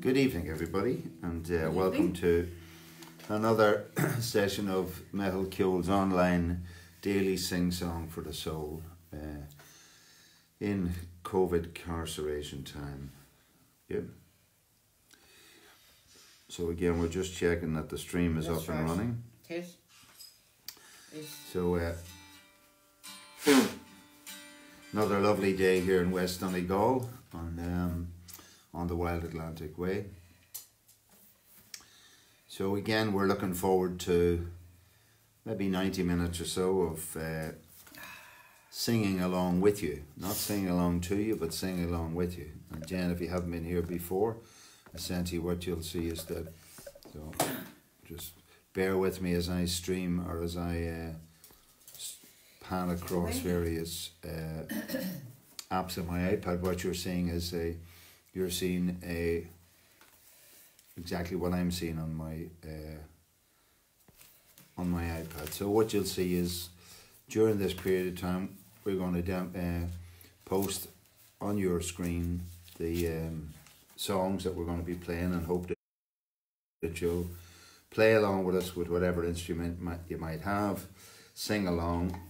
Good evening, everybody, and welcome to another session of Meitheal Ceol's online daily sing-song for the soul in COVID incarceration time. Yep. So again, we're just checking that the stream is up and running. It is. So another lovely day here in West Donegal on the Wild Atlantic Way. So again, we're looking forward to maybe 90 minutes or so of singing along with you. Not singing along to you, but singing along with you. And Jen, if you haven't been here before, essentially what you'll see is that, so just bear with me as I stream or as I pan across various apps on my iPad. What you're seeing is you're seeing exactly what I'm seeing on my iPad. So what you'll see is during this period of time, we're going to post on your screen the songs that we're going to be playing, and hope that you'll play along with us with whatever instrument you might have, sing along,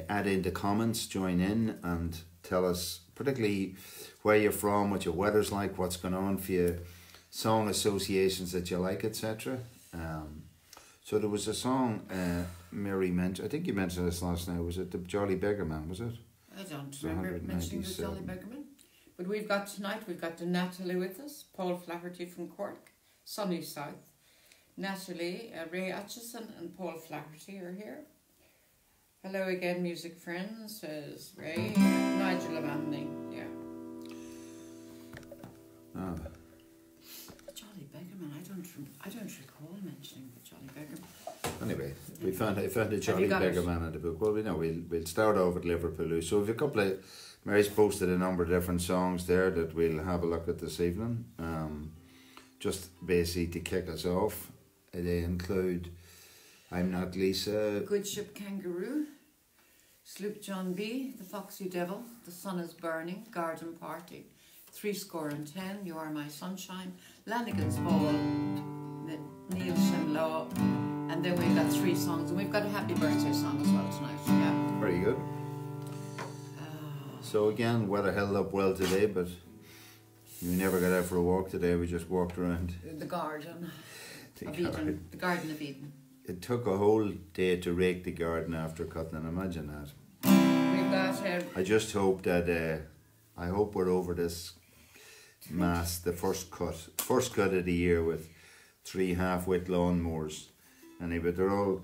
add in the comments, join in and tell us particularly where you're from, what your weather's like, what's going on for you, song associations that you like, etc. So there was a song Mary mentioned, I think you mentioned this last night, was it the Jolly Beggar Man, was it? I don't remember mentioning the Jolly Beggar Man. But we've got the Natalie with us, Paul Flaherty from Cork, sunny south. Natalie, Ray Atchison and Paul Flaherty are here. Hello again, music friends, says Ray. Nigel Amandney, yeah. Ah. The Jolly Beggar Man, I don't recall mentioning the Jolly Beggar Man. Anyway, I found the Jolly Beggar Man in the book. Well, we'll start off at Liverpool. So we've a couple of, Mary's posted a number of different songs there that we'll have a look at this evening. Just basically to kick us off, they include I'm Not Lisa, Good Ship Kangaroo, Sloop John B, The Foxy Devil, The Sun is Burning, Garden Party, 10, You Are My Sunshine, Lanigan's Ball, Nil Se'n, and then we've got 3 songs, and we've got a happy birthday song as well tonight. Yeah. Very good. So again, weather held up well today, but we never got out for a walk today. We just walked around the Garden of Eden. The Garden of Eden. It took a whole day to rake the garden after cutting, and imagine that. We've got. I just hope that I hope we're over this mass, the first cut of the year with 3 half-wit lawnmowers, but they're all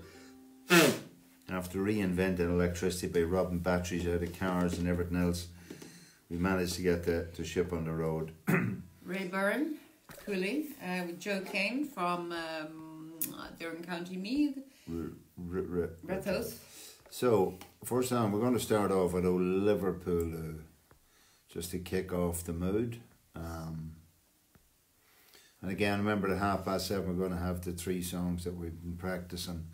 after reinventing electricity by robbing batteries out of cars and everything else. We managed to get the ship on the road. Ray Byrne, Cooley, with Joe Kane from they're in County Meath. Rethos. So, first time we're going to start off with old Liverpool, just to kick off the mood. And again, remember at 7:30 we're going to have the 3 songs that we've been practicing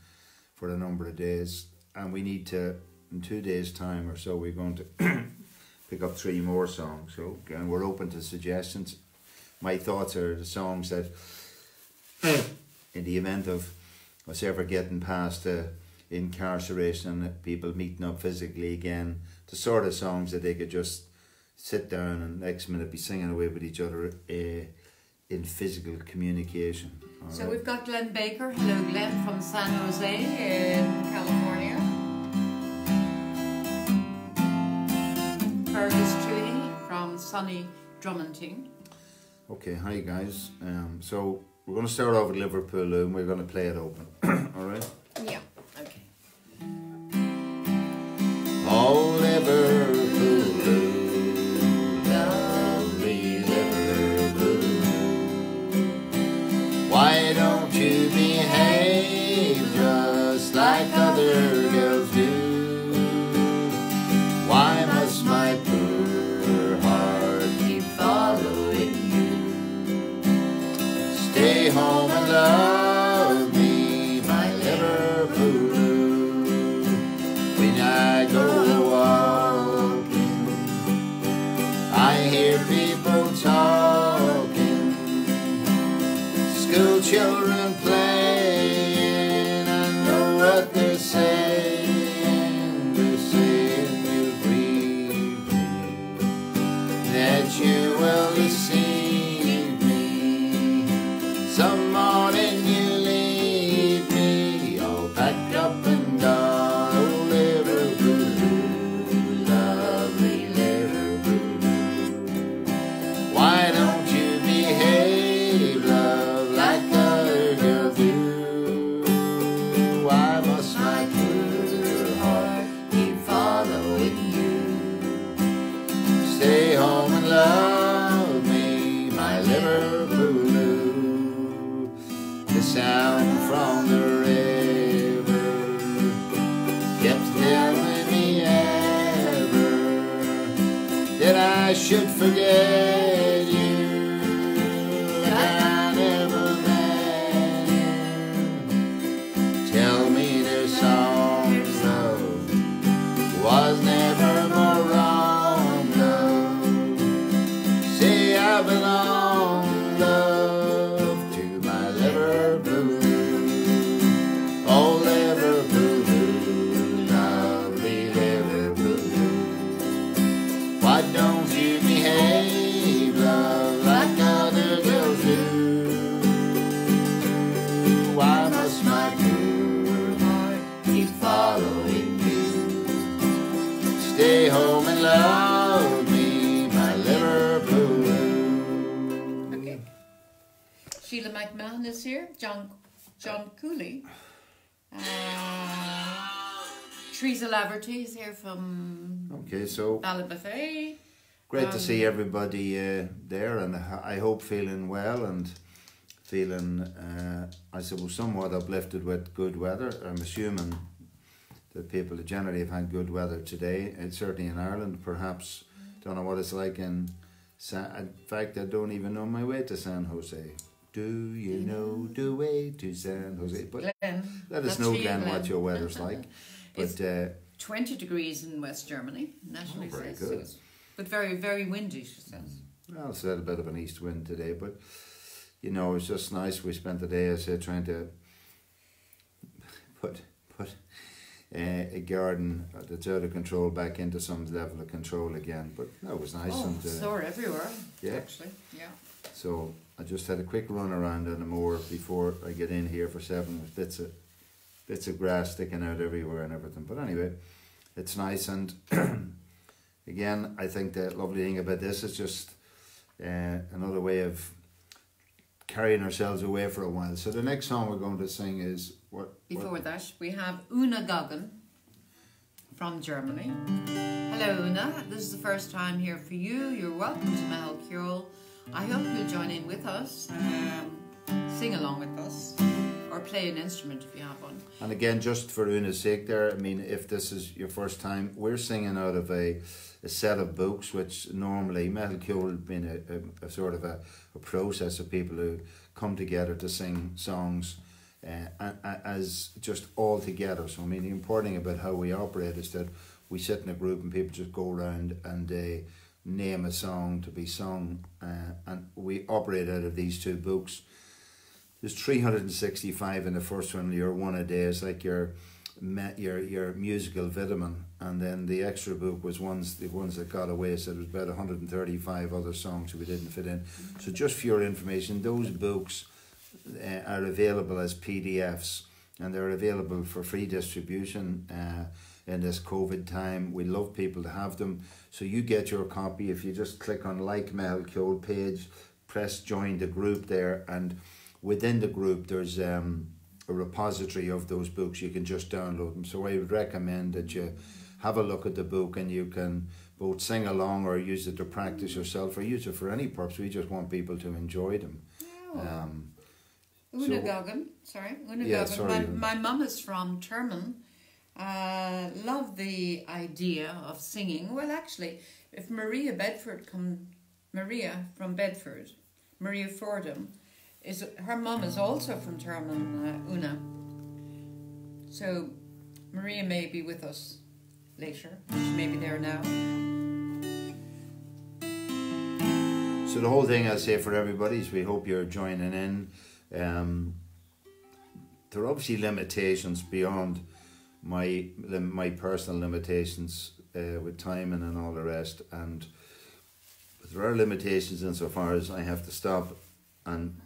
for a number of days, and we need to, in 2 days time or so, we're going to pick up 3 more songs. So again, we're open to suggestions. My thoughts are the songs that in the event of us ever getting past incarceration and people meeting up physically again, the sort of songs that they could just sit down and next minute be singing away with each other in physical communication. So we've got Glenn Baker. Hello Glenn from San Jose in California. Fergus Tweedy from sunny Drummonding. Okay, hi guys. So we're going to start off with Liverpool and we're going to play it open. Alright? Yeah, okay. Oh Liverpool, lovely Liverpool, why don't you behave just like other girls do? Why must my poor heart keep following you? Stay home and love me, my Liverpool. When I go walking, I hear people talking children playing, I know what they're saying. They're saying you'll grieve me, that you will deceive me. Some morning you leave me, all packed up and gone. Oh, Liverpool, lovely Liverpool. Why don't you behave, love, like other girls do? Why must my poor heart keep following you? Stay home and love me, my Liverpool. The sound from the river kept telling me ever that I should forget you, that I never met you. Tell me their songs, love, was never more wrong, love. Say I belong, love, to my Liverpool. Oh, Liverpool, lovely Liverpool. Why don't you behave, love, like other girls do? Why must my poor heart keep following you? Stay home and love me, my Liverpool. Okay. Sheila McMahon is here. John Cooley. Teresa Laverty is here from Okay, so Ballybofey. great to see everybody there, and I hope feeling well and feeling, I suppose, somewhat uplifted with good weather. I'm assuming that people generally have had good weather today, and certainly in Ireland. Perhaps, don't know what it's like in fact, I don't even know my way to San Jose. Do you know the way to San Jose? But Glenn. let us know, Glenn, what your weather's like. It's But 20 degrees in West Germany, Natalie very says. good. So it's, but very, very windy, she says. well, it's had a bit of an east wind today, but you know, it's just nice. We spent the day, I said, trying to put a garden that's out of control back into some level of control again. But that was nice. Oh, And sore everywhere, yeah. actually. Yeah. So I just had a quick run around on the moor before I get in here for 7 with bits of grass sticking out everywhere and everything. But anyway, it's nice. And again, I think the lovely thing about this is just another way of carrying ourselves away for a while. So the next song we're going to sing is Before that, we have Una Goggin from Germany. Hello, Una. This is the first time here for you. You're welcome to Meitheal Ceol. I hope you'll join in with us, sing along with us, or play an instrument if you have one. And again, just for Una's sake there, I mean, if this is your first time, we're singing out of a set of books, which normally Meitheal Ceol has been a sort of a process of people who come together to sing songs as just all together. So I mean, the important thing about how we operate is that we sit in a group and people just go around and they name a song to be sung, and we operate out of these two books. There's 365 in the first one. Your one a day is like your musical vitamin, and then the extra book was the ones that got away. So there was about 135 other songs we didn't fit in. So just for your information, those books are available as PDFs, and they're available for free distribution in this COVID time. We love people to have them. So you get your copy if you just click on like Meitheal Ceol page, press join the group there, and within the group there's a repository of those books. You can just download them. So I would recommend that you have a look at the book, and you can both sing along or use it to practice yourself or use it for any purpose. We just want people to enjoy them. Una Goggin, sorry. Una Yeah, Goggin. sorry. My mum is from Termon. Love the idea of singing. Well, actually, if Maria from Bedford, Maria Fordham, her mum is also from Termon, Una. So Maria may be with us later. She may be there now. So the whole thing, I say for everybody, is we hope you're joining in. there are obviously limitations beyond my personal limitations with timing and all the rest, and there are limitations insofar as I have to stop and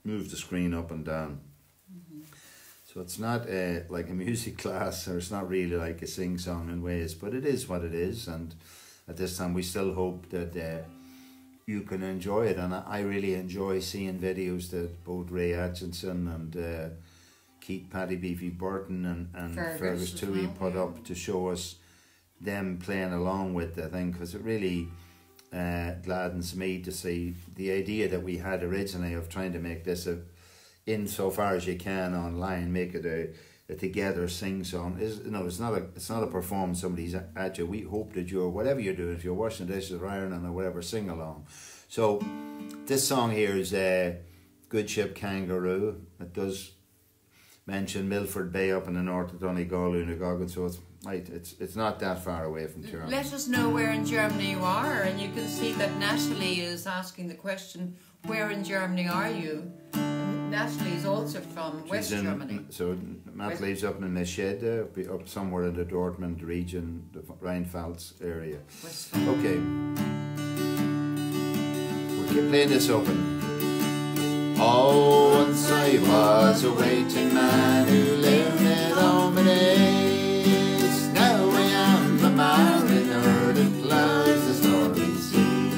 move the screen up and down. So it's not like a music class, or it's not really like a sing-song in ways, but it is what it is. And at this time we still hope that you can enjoy it, and I really enjoy seeing videos that both Ray Atchison and Keith Paddy Beefy Burton and Fergus Toohey put up to show us them playing along with the thing, because it really gladdens me to see the idea that we had originally of trying to make this in so far as you can online, make it a together sing-song. It's not a performance somebody's at you. We hope that you're, whatever you're doing, if you're washing dishes or ironing or whatever, sing along. So this song here is Good Ship Kangaroo. It does mention Milford Bay up in the north of Donegal, Unagogan, so it's not that far away from Germany. Let us know where in Germany you are, and you can see that Natalie is asking the question, where in Germany are you? And Natalie is also from West Germany. So Matt lives up in the shed, up somewhere in the Dortmund region, the Rheinpfalz area. Okay. We'll keep playing this open. Oh, once I was a waiting man who lived at home in days. Now I am a mariner that plows the stormy sea.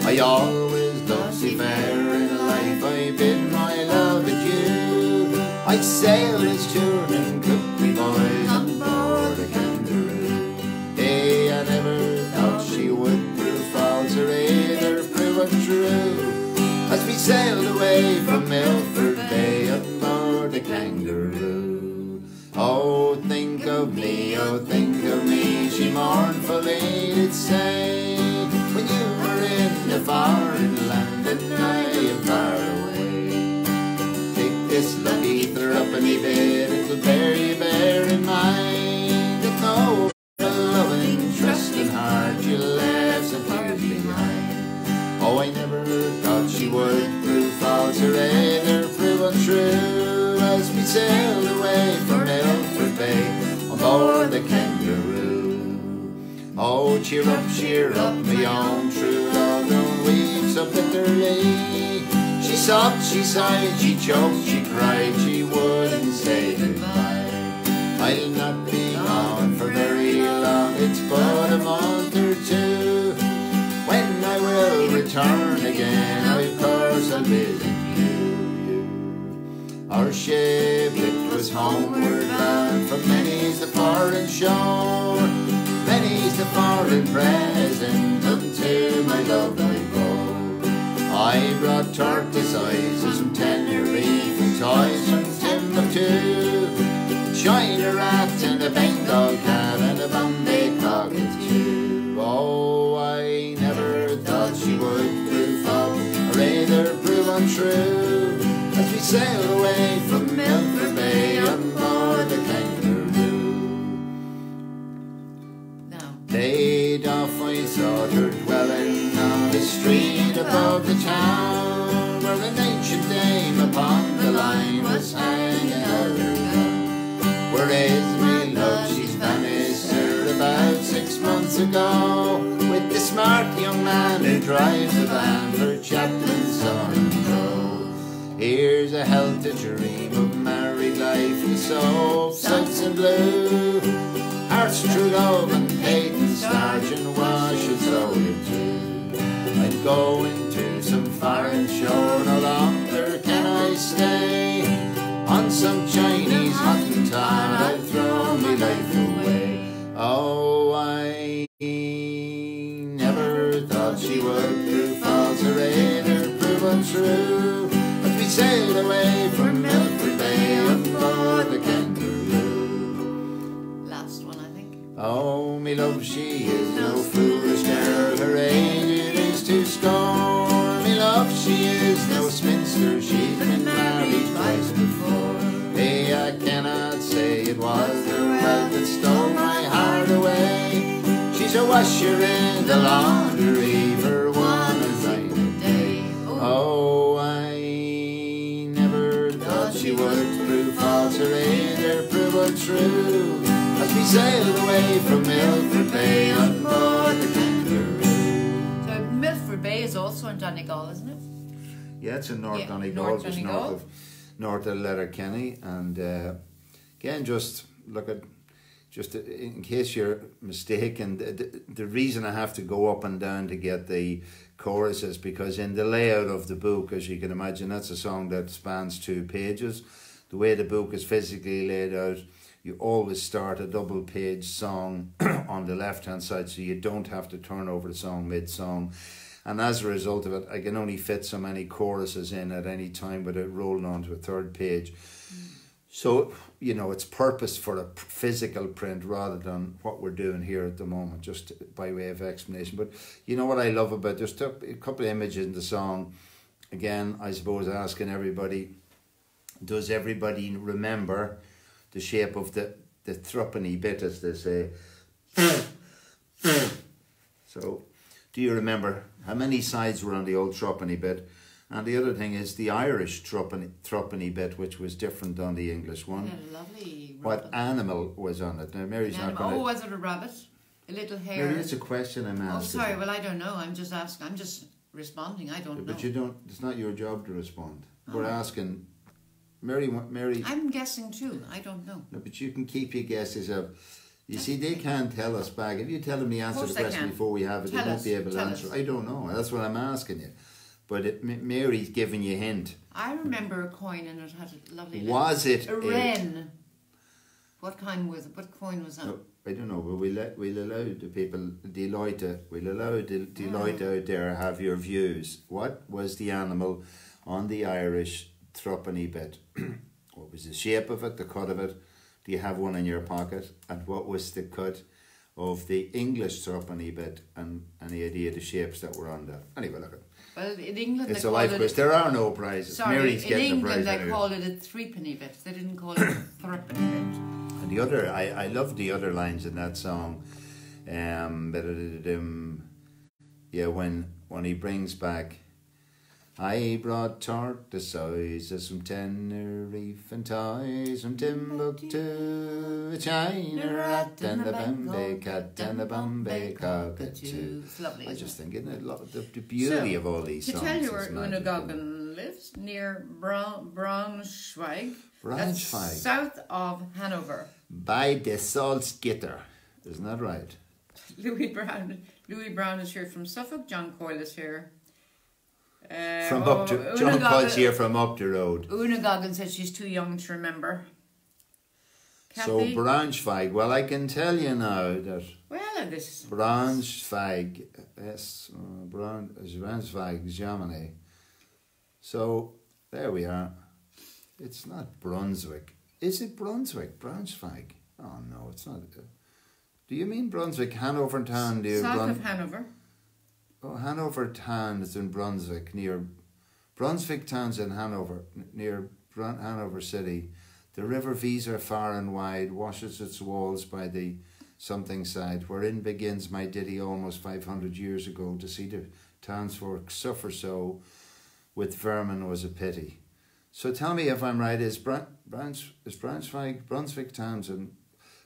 I always loved seafaring life, I bid my love adieu. I sailed as children, cooked me boys on board a kangaroo. Hey, I never thought she would prove false or either prove untrue, as we sailed away from Milford Bay on board a kangaroo. Oh, think of me, she mournfully did say, when you were in the foreign land and I am far away. Take this lucky threepenny bit, it'll bear in mind that no loving, trusting heart you left some tears behind. Oh, I never thought she would prove false or either prove untrue, as we sailed away from Milford Bay on board the kangaroo. Oh, cheer up, my own true love, don't weep so bitterly. She sobbed, she sighed, she choked, she cried, she wouldn't say goodbye. I'll not be gone for very long, it's but a month or two. When I will return again, of course I'll visit you. Our ship, it was homeward bound, from many's the foreign shore, many's the foreign present unto my lovely boat. I brought tortoise eyes from Tenerife and toys from Timbuktu, China rat and a Bengal cat and a Bombay cockatoo. Oh, I never thought she would prove false or either prove untrue, as we sailed away from Milford Bay on board the kangaroo. Now, Laid off I saw her dwelling on the street above the town, where an ancient dame upon the line was hanging out her gun. Where is my love? She's vanished there about 6 months ago, with the smart young man who drives the van for Chapman's son and Joe. Here's a health to dream of married life, the soap, suds and blue, hearts true love and Peyton starch and wash and slowly too. I'd go into some foreign shore, no longer can I stay. On some Chinese hunting town I'd throw my life away. Oh, I never thought she would prove false or either prove untrue, as we sailed away from Milford Bay on board the kangaroo. last one, I think. Oh, me love, she is no foolish girl, her age it is to scorn. Me love, she is no spinster, she's been married twice before. Hey, I cannot say it was the wealth that stole my heart away. She's a washer in the laundry for one night a day. Oh, I never sailed away from Milford Bay on board the Kangaroo. So Milford Bay is also in Donegal, isn't it? Yeah, it's in North Donegal, North just Donegal. north of Letterkenny. And again, just look at, just in case you're mistaken, the reason I have to go up and down to get the choruses, because in the layout of the book, as you can imagine, that's a song that spans 2 pages. The way the book is physically laid out, you always start a double page song on the left hand side, so you don't have to turn over the song mid-song. And as a result of it, I can only fit so many choruses in at any time without rolling onto a 3rd page. So, you know, it's purpose for a physical print rather than what we're doing here at the moment, just by way of explanation. But you know what I love about, just a couple of images in the song. Again, I suppose asking everybody, does everybody remember the shape of the threepenny bit, as they say? So, do you remember how many sides were on the old threepenny bit? And the other thing is the Irish threepenny bit, which was different than the English one. Yeah, lovely rabbit. What animal was on it? Now, Mary's not going to... Oh, was it a rabbit? A little hare? Mary, it's a question I'm asking. Oh, sorry, well, I don't know. I'm just asking. I'm just responding. I don't know. But you don't... It's not your job to respond. We're asking... Mary... I'm guessing too. I don't know. No, but you can keep your guesses up. You see, they can't tell us back. If you tell them the answer to the question before we have it, they won't be able to answer. I don't know. That's what I'm asking you. But Mary's giving you a hint. I remember a coin and it had a lovely... Was it a wren? What kind was it? What coin was that? No, I don't know, but we'll allow the people, we'll allow Deloitte out there have your views. What was the animal on the Irish threepenny bit? What was the shape of it, the cut of it? Do you have one in your pocket? And what was the cut of the English threepenny bit? And any idea of the shapes that were on that? Anyway, look at it. Well, in England it's a life quiz. There are no prizes. Sorry, Mary's getting in a prize. England they anyway. call it a threepenny bit. They didn't call it a threepenny bit. And the other, I love the other lines in that song. Yeah, when he brings back, I brought tortoises from Tenerife and toys from Timbuktu, a China rat and a Bombay cat and a Bombay cockatoo. It's lovely. I just think, isn't it, the beauty of all these songs. To tell you where Unagogan lives, near Braunschweig. That's south of Hanover. By the Salzgitter, isn't that right? Louis Brown is here from Suffolk. John Coyle is here. John Coyle's here from up the road. Una Goggin says she's too young to remember. Kathy? So Braunschweig, well, I can tell you now that this Braunschweig, yes, Braunschweig, Germany. So there we are. It's not Brunswick. Is it Brunswick? Braunschweig? Oh no, it's not. Do you mean Brunswick, Hanover town? South of Hanover. Oh, Hanover town is in Brunswick, near Brunswick town's in Hanover, near Hanover city. The river Weser, far and wide, washes its walls by the something side, wherein begins my ditty almost 500 years ago. To see the townsfolk suffer so, with vermin was a pity. So tell me if I'm right. Is Braunschweig, Brunswick towns in?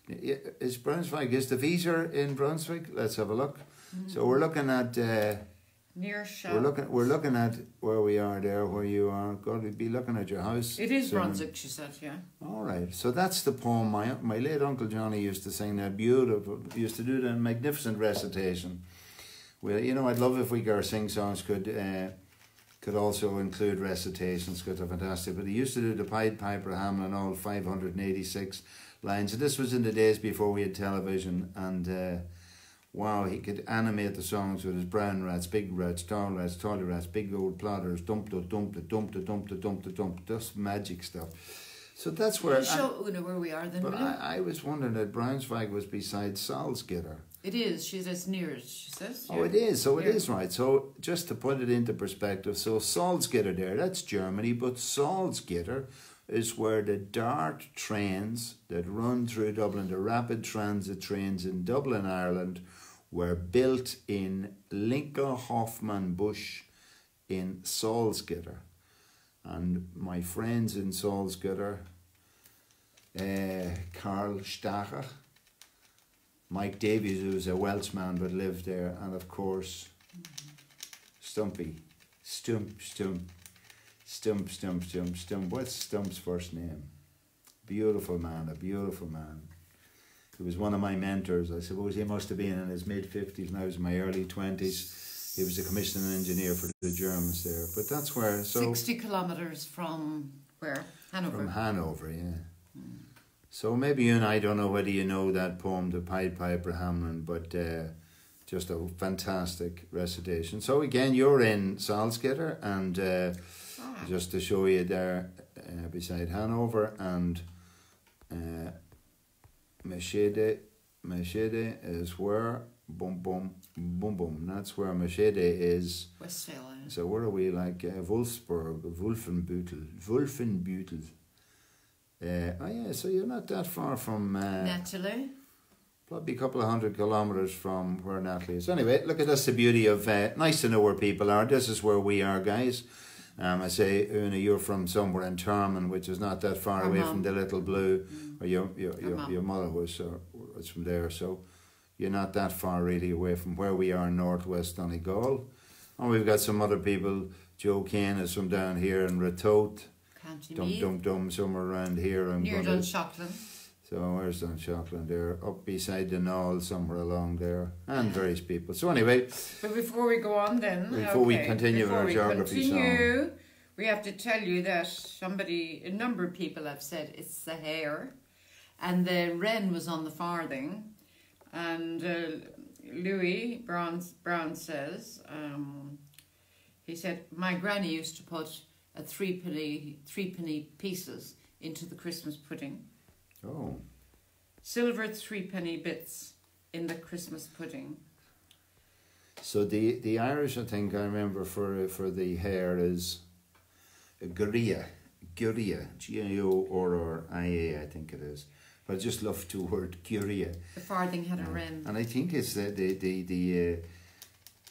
Is Braunschweig, is the Weser in Brunswick? Let's have a look. So we're looking at near Shell. We're looking at where we are there, where you are going to be looking at your house. It is Brunswick, she said, yeah. All right. So that's the poem. My late Uncle Johnny used to sing that beautiful. Used to do the magnificent recitation. Well, you know, I'd love if our sing-songs could also include recitations, because they're fantastic. But he used to do the Pied Piper, Hamlin, all 586 lines. And this was in the days before we had television, and wow, he could animate the songs with his brown rats, big rats, tall rats, taller rats, big old plotters, dump, just magic stuff. So that's where... Show Una where we are then, but I was wondering that Braunschweig was beside Salzgitter. It is. It's near it, she says. Oh, it is. So it is right. So just to put it into perspective, so Salzgitter there, that's Germany, but Salzgitter is where the DART trains that run through Dublin, the rapid transit trains in Dublin, Ireland, were built in Linke Bush in Salzgitter. And my friends in Salzgitter, Karl Stacher Mike Davies, who was a Welshman but lived there, and of course Stumpy. Stump. What's Stump's first name? Beautiful man, a beautiful man. He was one of my mentors. I suppose he must have been in his mid-50s and I was in my early 20s. He was a commissioning engineer for the Germans there. But that's where... 60 kilometres from where? Hanover. From Hanover, yeah. So maybe you and I don't know whether you know that poem, The Pied Piper Hammering, but just a fantastic recitation. So again, you're in Salzgitter, and just to show you there beside Hanover, and Machede is where boom boom boom boom. That's where Machede is. Westphalia. So where are we? Like Wolfsburg, Wolfenbüttel. Oh yeah, so you're not that far from Natalie. Probably a couple of 100 kilometres from where Natalie is. Anyway, look at this, the beauty of nice to know where people are. This is where we are, guys. I say, Una, you're from somewhere in Termon, which is not that far away from the Little Blue, or your mother was from there. So you're not that far really away from where we are in northwest Donegal. And we've got some other people. Joe Kane is from down here in Ratoath. Dum somewhere around here. Near Dunshaughlin. So where's Dunshaughlin there? Up beside the Knoll, somewhere along there, and various people. So anyway, but before we go on, then we continue our geography song, we have to tell you that a number of people have said it's the hare, and the wren was on the farthing, and Louis Brown says he said my granny used to put a three penny pieces into the Christmas pudding. Oh. Silver 3-penny bits in the Christmas pudding. So the Irish, I think I remember for the hare is Guria, G-I-O-R-R-I-A, I think it is. But I just love the word Guria. The farthing had a wren. And I think it's the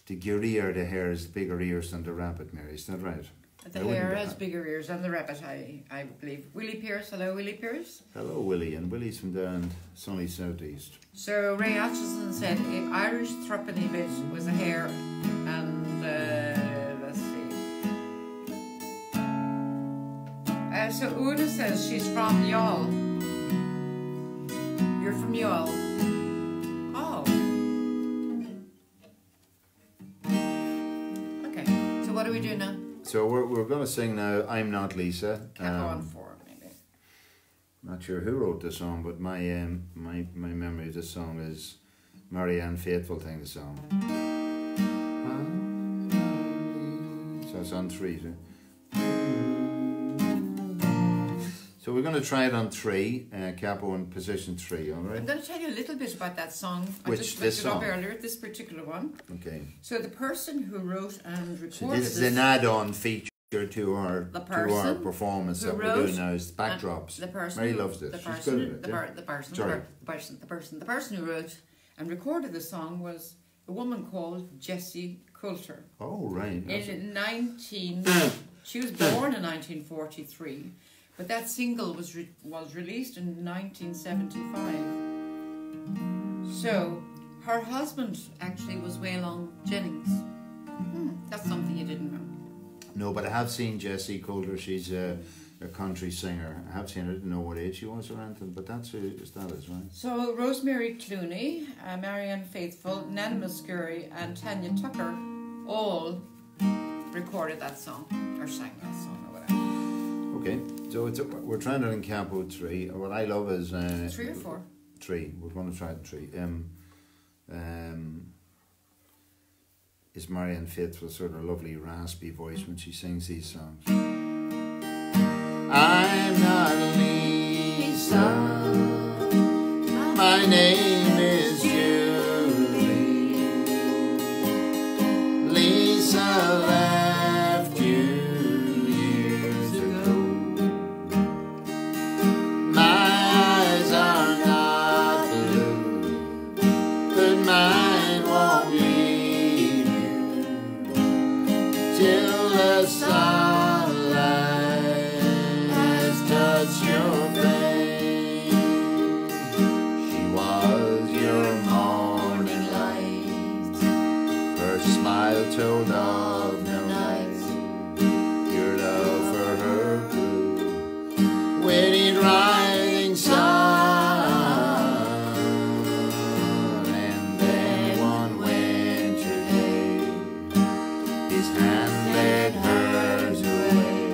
Guria, the hare, is bigger ears than the rabbit, Mary. Is that right? The hare has bigger ears than the rabbit, I believe. Willie Pierce, hello Willie Pierce. Hello Willie, and Willie's from down sunny southeast. So Ray Atchison said Irish threepenny bit was a hare, and let's see. So Una says she's from Youghal. You're from Youghal. Oh. Okay, so what do we do now? So we're going to sing now I'm Not Lisa. On for maybe. Not sure who wrote the song, but my memory of this song is Marianne Faithfull sang the song. So it's on 3. So we're going to try it on 3, capo in position 3, all right? I'm going to tell you a little bit about that song. Which, I just this looked it song? up earlier, this particular one. Okay. So the person who wrote and recorded So this is an add-on feature to our performance that we're doing now. Is backdrops. Mary loves this. She's good at it. The person who wrote and recorded the song was a woman called Jessie Coulter. Oh right. She was born in 1943. But that single was released in 1975. So her husband actually was Waylon Jennings. That's something you didn't know. No, but I have seen Jessie Coulter. She's a country singer. I have seen her. I didn't know what age she was or anything, but that's who that is, right? So Rosemary Clooney, Marianne Faithfull, Nana Muscuri and Tanya Tucker all recorded that song or sang that song or whatever. Okay, so we're trying it in capo 3. What I love is 3 or 4. 3. We're going to try it 3. Is Marianne Faithfull's sort of lovely raspy voice when she sings these songs. I'm not Lisa, my name is Julie. Lisa left you years ago. My eyes are not blue, but mine won't leave you till the sunlight has touched your face. She was your mom. his hand led hers away.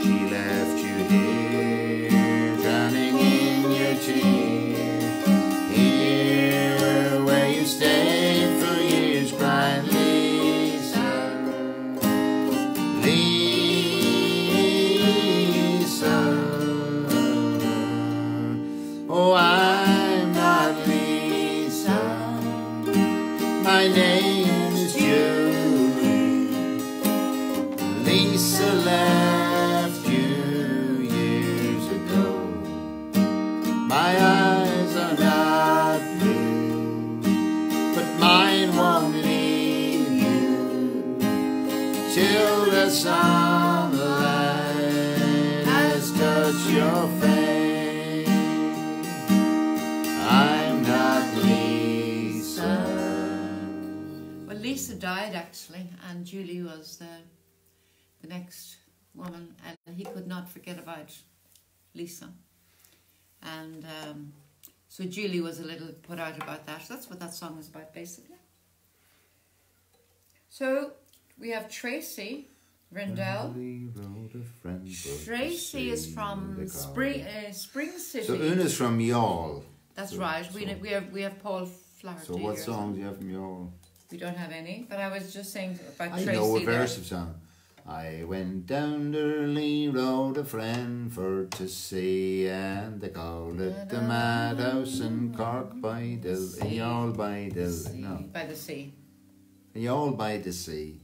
She left you here, drowning in your tears. Here where you stayed for years, cried Lisa. Lisa. Oh, I'm not Lisa. My name is Julie. Lisa left you years ago. My eyes are not blue, but mine won't leave you till the sunlight has touched your face. I'm not Lisa. Well, Lisa died actually, and Julie was the next woman, and he could not forget about Lisa. And so Julie was a little put out about that. That's what that song is about, basically. So we have Tracy Rendell. Tracy is from Spring City. So Una's from Youghal. That's right. We have Paul Flaherty. So what songs do you have from Youghal? We don't have any, but I was just saying about I Tracy. know a verse of song. I went down the Lee Road, a friend for to see, and they called it the Madhouse in Cork by the Youghal by the By the sea. Youghal by the sea.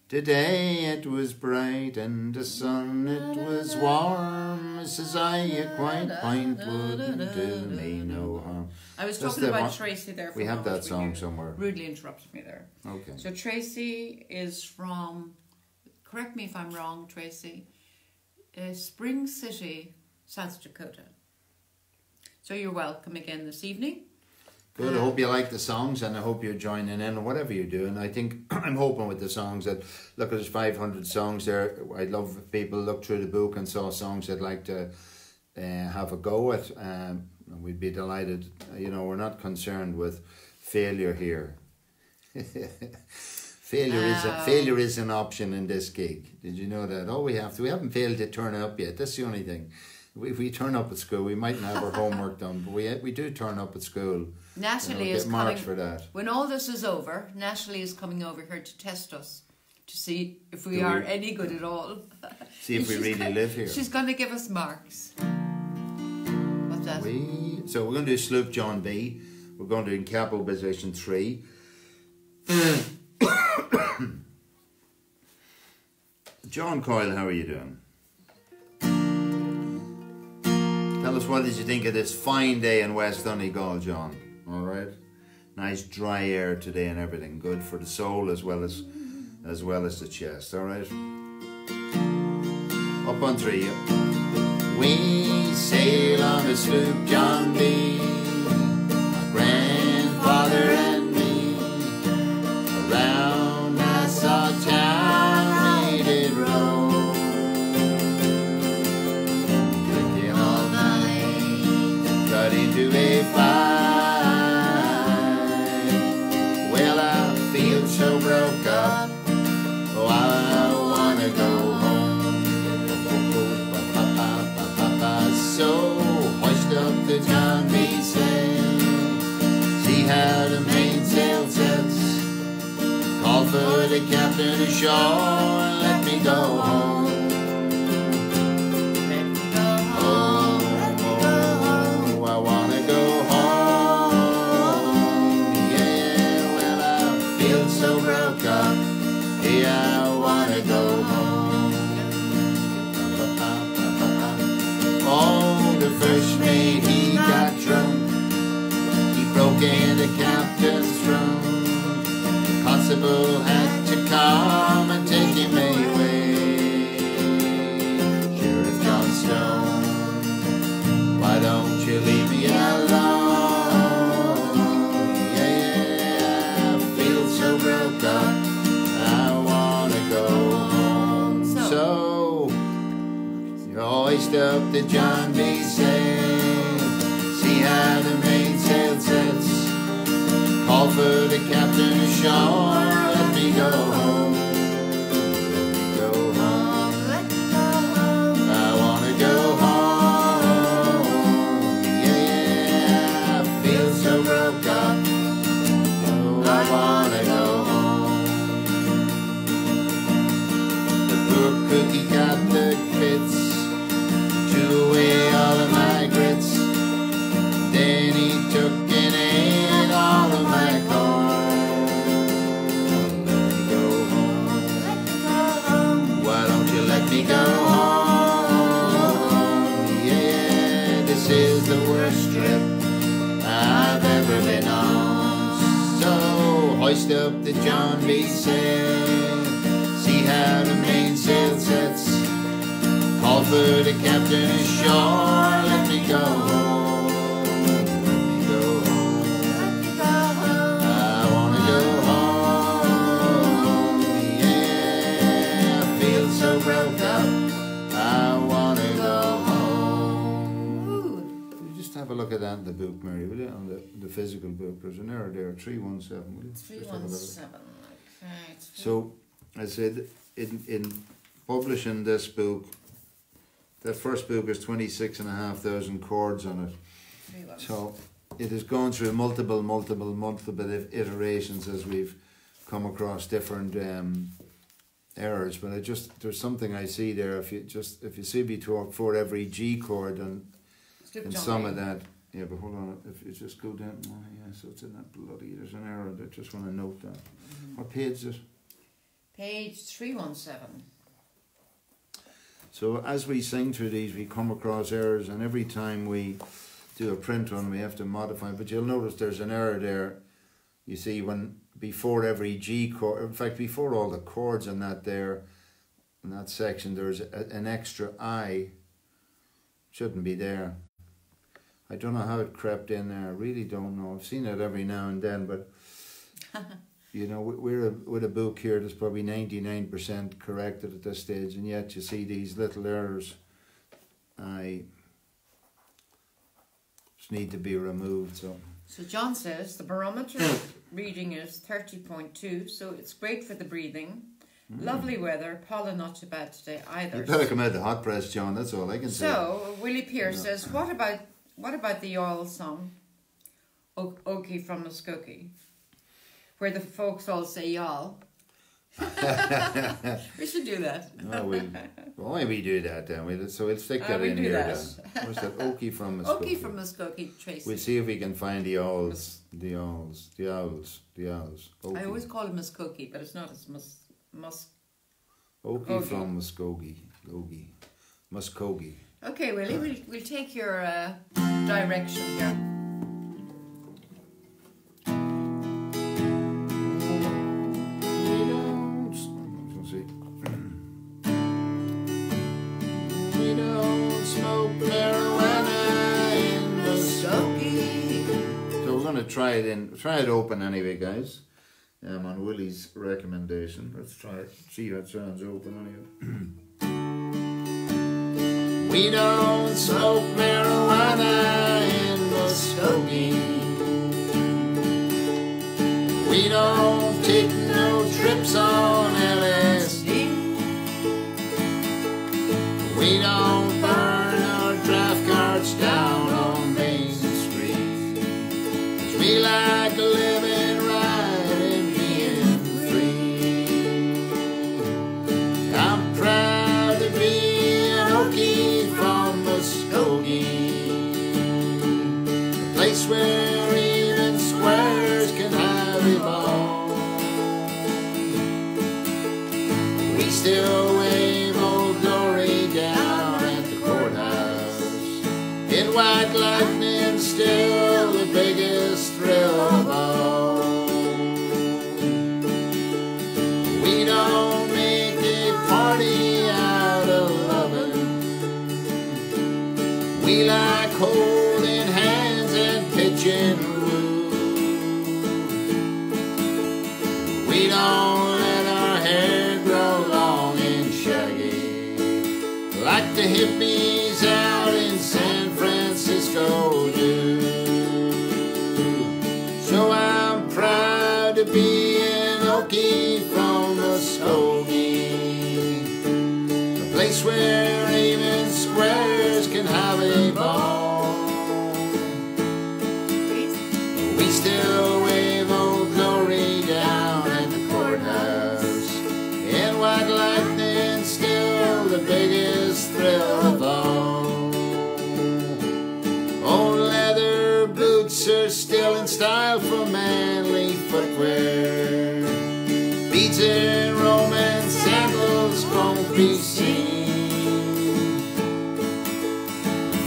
Today it was bright and the sun it was warm. Says I, a quiet pint wouldn't do me no harm. I was talking about Tracy there. We have that song somewhere. Rudely interrupted me there. Okay. So Tracy is from, correct me if I'm wrong, Tracy, Spring City, South Dakota. So you're welcome again this evening. Good. I hope you like the songs, and I hope you're joining in, whatever you're doing. I think I'm hoping with the songs that, look, there's 500 songs there. I'd love if people look through the book and saw songs they'd like to have a go at. And we'd be delighted. You know, we're not concerned with failure here. Failure is an option in this gig. Did you know that? We haven't failed to turn up yet. That's the only thing. If we turn up at school, we mightn't have our homework done, but we do turn up at school. Natalie is coming for that. When all this is over. Natalie is coming over here to test us, to see if we are any good at all. See if we really live here. She's going to give us marks. What's that? So we're going to do Sloop John B. We're going to do in capital position 3. John Coyle, how are you doing? Tell us, what did you think of this fine day in West Donegal, John? All right, nice dry air today and everything, good for the soul as well as the chest. All right, up on 3. We sail on the sloop John B, my grandfather and me, around Nassau town we did roam. Into a fight. Well, I feel so broke up. Oh, I wanna go home. So hoist up the John B sail, see how the mainsail sets. Call for the captain ashore and let me go home. I wanna go home. Oh, the first mate, he got drunk. He broke in the captain's room. The constable had to come and take him away. Sheriff John Stone, why don't you leave me alone? Yeah, I feel so broke up. So you hoist up the John B sail, see how the mainsail sets. Call for the captain ashore, let me go home. bookie got the fits, chew away all of my grits. Then he took and ate all of my corn. Let me go home. Why don't you let me go home? Yeah, this is the worst trip I've ever been on. So hoist up the John B sail, see how the mainsail sets. Call for the captain ashore, let me go home. Let me go home. I wanna go home. Yeah, I feel so broke up, I wanna go home. You just have a look at that in the book, Mary, will you? On the physical book, there's an error there, 317, will you? 317, okay. So, I said, in publishing this book, the first book is 26,500 chords on it. So it has gone through multiple iterations as we've come across different errors. But there's something I see there. If you see before every G chord and some of that, yeah. But hold on, if you just go down, oh yeah, so it's in that bloody. There's an error. I just want to note that. What page is it? Page 317. So as we sing through these, we come across errors, and every time we do a print run, we have to modify. But you'll notice there's an error there. You see, when before every G chord, in fact, before all the chords in that there, in that section, there's an extra I. Shouldn't be there. I don't know how it crept in there. I really don't know. I've seen it every now and then, but you know, we're with a book here that's probably 99% corrected at this stage, and yet you see these little errors. I just need to be removed. So John says the barometer reading is 30.2, so it's great for the breathing. Lovely weather. Pollen not too bad today either. You better come out the hot press, John. That's all I can say. So Willie Pierce says, what about the Yawl song, Okie from Muskogee, where the folks all say y'all? We should do that. No, why we do that then? We'll stick that in here then. What's that? Okie from Muskogee. Okie from Muskogee, Tracy. We'll see if we can find the owls. The owls. Okie. I always call it Muskogee, but it's not. It's Okie from Muskogee. Muskogee. Okay, Willie, we'll take your direction here. We don't smoke marijuana in Muskogee. So we're going to try it open anyway, guys. On Willie's recommendation. Let's try it. See how it sounds open anyway. We don't smoke marijuana in Muskogee. We don't take no trips on LSD. We don't burn our draft cards down on Main Street. 'Cause we like living right and being free. I'm proud to be an Okie from Muskogee, a place where even squares can have a ball. We still wave Old Glory down at the courthouse. In white lightning, still the biggest thrill of all. We don't make a party out of loving. We like holding hands and pitching woo. We don't let our hair grow long and shaggy like the hippies out in San Francisco do. So I'm proud to be an Okie from Muskogee, a place where even squares can have a ball. We still wave Old Glory down at the courthouse, and white lightning still the biggest thrill of all. Old leather boots are still in style for manly footwear. Beads in Roman sandals won't be seen.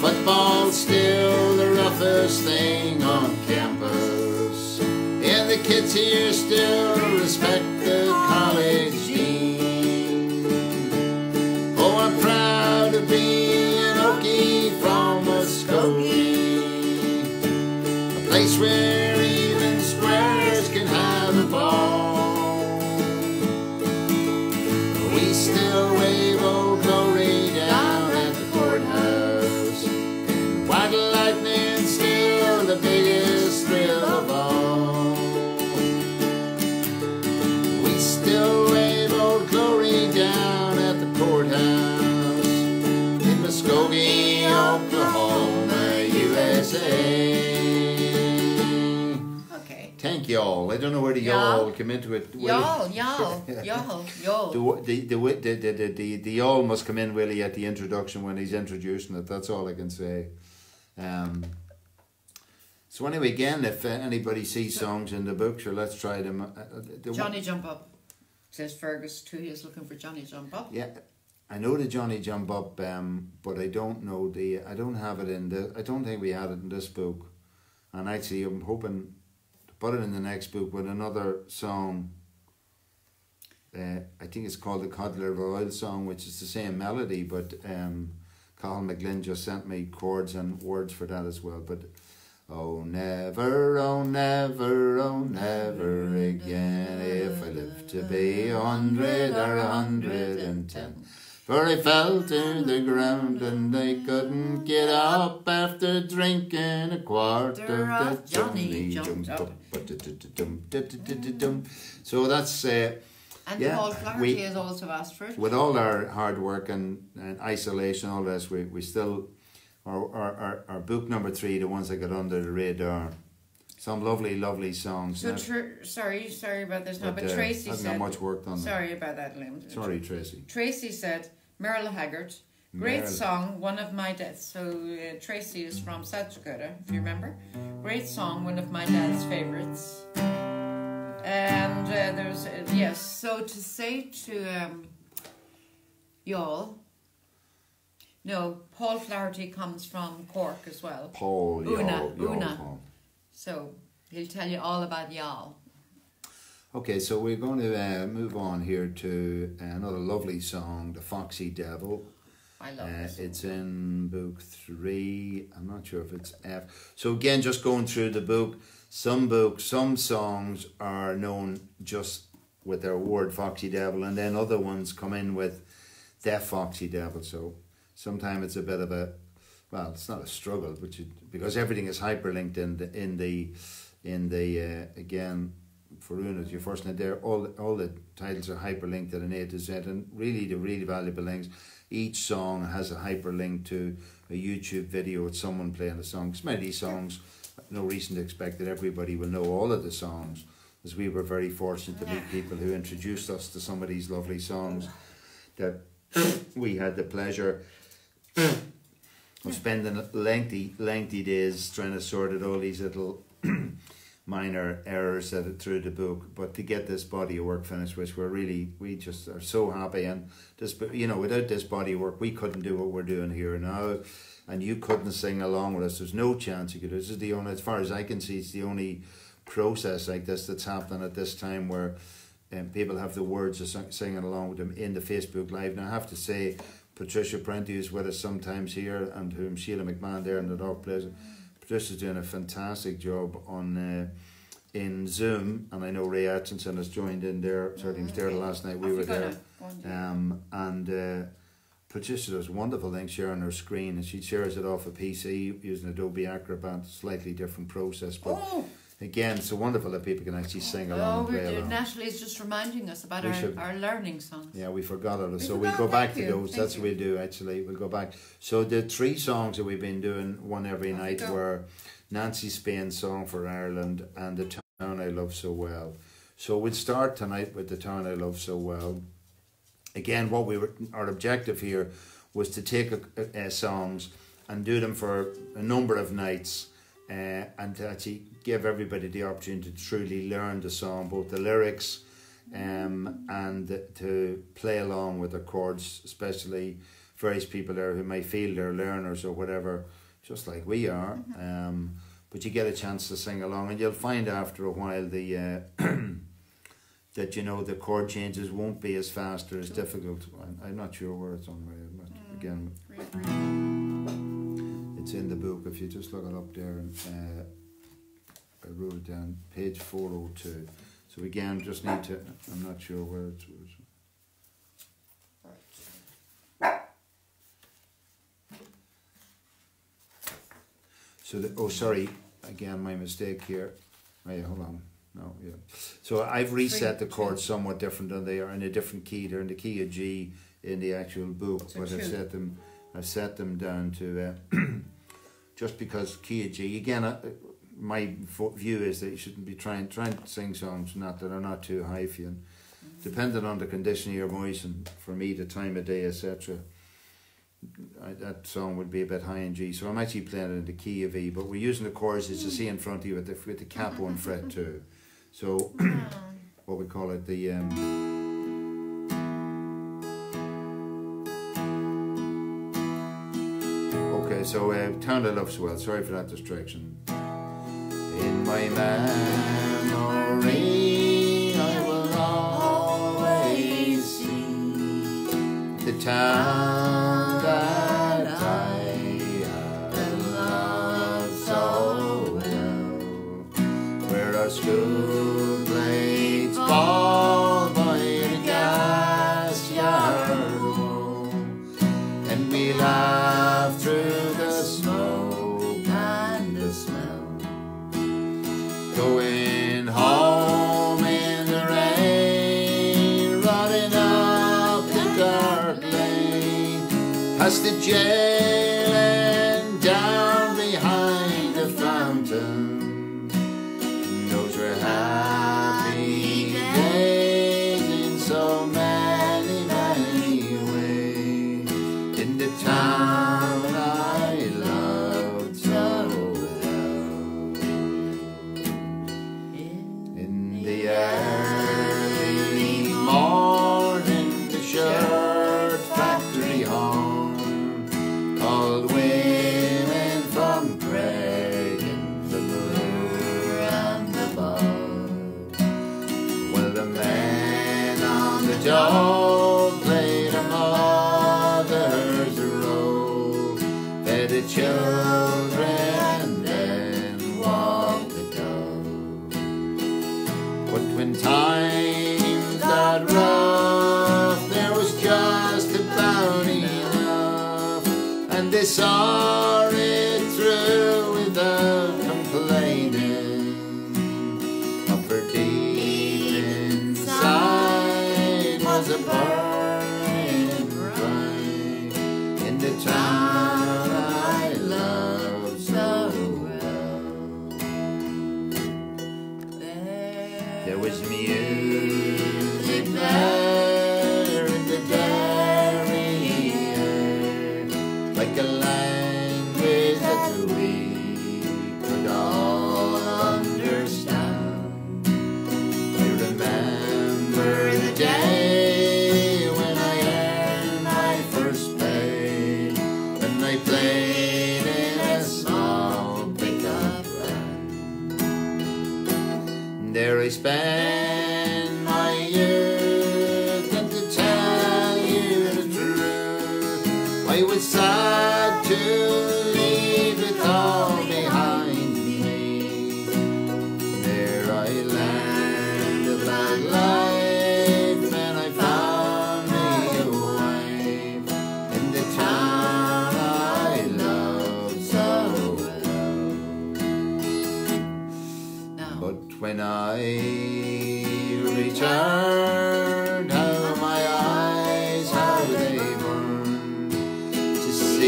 Football's still the roughest thing on campus, and the kids here still respect the college dean. Oh, I'm proud to be an Okie from Muskogee, a place where even squares can have a ball. We still wave Old Glory down at the courthouse, and white lightning still the biggest thrill of all. We still wave Old Glory down at the courthouse in Muskogee, Oklahoma, USA. Thank y'all. I don't know where the y'all come into it. Y'all. The y'all must come in really at the introduction when he's introducing it. That's all I can say. So anyway, again, if anybody sees songs in the book, sure, let's try them. Johnny Jump Up, says Fergus too. He's looking for Johnny Jump Up. Yeah, I know the Johnny Jump Up, but I don't know I don't have it in the. I don't think we had it in this book, and actually, I'm hoping to put it in the next book with another song. I think it's called the Codler Royal song, which is the same melody, but Colin McGlynn just sent me chords and words for that as well. But oh never, oh never, oh never again, if I live to be 100 or 110. For I fell to the ground and I couldn't get up after drinking a quarter of Johnny Jump Up. So that's and Paul Flaherty has also asked for it. With all our hard work and isolation, all this, we still our book number 3, the ones that got under the radar. Some lovely songs. So sorry about this now, but Tracy hasn't said. Not much work done. Sorry about that, Liam. Sorry, Tracy. Tracy said Merle Haggard, great song, one of my dad's. So Tracy is from South Dakota, if you remember. Great song, one of my dad's favorites. And there's yes. So to say to y'all. No, Paul Flaherty comes from Cork as well. Una. So he'll tell you all about y'all. Okay, so we're going to move on here to another lovely song, The Foxy Devil. I love it. It's in book 3. I'm not sure if it's F. So again, just going through the book, some songs are known just with their word Foxy Devil, and then other ones come in with The Foxy Devil. So sometimes it's a bit of a, well, it's not a struggle, but because everything is hyperlinked in the again, for Una, your first name there, all the titles are hyperlinked at an A to Z, and really the really valuable links. Each song has a hyperlink to a YouTube video with someone playing the song. Because many of these songs, no reason to expect that everybody will know all of the songs, as we were very fortunate to meet people who introduced us to some of these lovely songs that we had the pleasure of spending lengthy days trying to sort out all these little minor errors through the book, but to get this body of work finished, which we just are so happy. And this, without this body of work, we couldn't do what we're doing here now, and you couldn't sing along with us. There's no chance you could. This is the only, as far as I can see, it's the only process like this that's happening at this time where people have the words of singing along with them in the Facebook Live. Now I have to say, Patricia Prenti is with us sometimes here, and whom Sheila McMahon there in the North Place. Patricia's doing a fantastic job on in Zoom, and I know Ray Atkinson has joined in there. Certainly he was there last night. We were there, and Patricia does wonderful things sharing her screen, and she shares it off a PC using Adobe Acrobat. Slightly different process, but again, it's so wonderful that people can actually sing along. Natalie is just reminding us about our learning songs. Yeah, we forgot it, so we'll go back to those. That's what we'll do. Actually, we'll go back. So the 3 songs that we've been doing one every night were Nancy Spain's Song for Ireland and The Town I Love So Well. So we'll start tonight with The Town I Love So Well, again, our objective here was to take songs and do them for a number of nights, and to actually give everybody the opportunity to truly learn the song, both the lyrics and to play along with the chords, especially various people there who may feel they're learners or whatever, just like we are. But you get a chance to sing along, and you'll find after a while the that the chord changes won't be as fast or as difficult. I'm not sure where it's on my head, but again, it's in the book. If you just look it up there, and I wrote it down, page 402. So again, just need to. I'm not sure where it was. So sorry, again, my mistake here. Oh, yeah, hold on. No, yeah. So I've reset the chords somewhat different than they are, in a different key. They're in the key of G in the actual book, but I've set them down to just because key of G. Again, my view is that you shouldn't be trying to sing songs that are not too high for you. Depending on the condition of your voice, and for me the time of day, etc., that song would be a bit high in G. So I'm actually playing it in the key of E, but we're using the chords as you see in front of you with the cap on fret 2. So what we call it, the okay, so Town I Love So Well. Sorry for that distraction. In my memory I will always see the town that I have loved so well, where our school blades fall by the gas yard wall, and we laugh through the smoke and the smell, going home in the rain, running up the dark lane, past the jail and down behind the fountain. Those were happy days in so many, many ways, in the town I loved so well. In the early morning, the shirt factory horn called women from Craig and the Moor and the Bow. Well, the men on the dole played a mother's role, fed the children and then walked the dog. But when times got rough, there was just about enough, and they saw it through without complaining. Up her deep inside was a burning bright, in the town I loved so well. There was music there in the dairy air, like a language that we could all understand. I remember the day when I earned my first pay, when I played in a small pickup band. There I spent my youth, and to tell you the truth, I was sad to leave it all behind me. There I learned about life, and I found me a wife, in the town I loved so well. But when I returned, how my eyes, how they burned, to see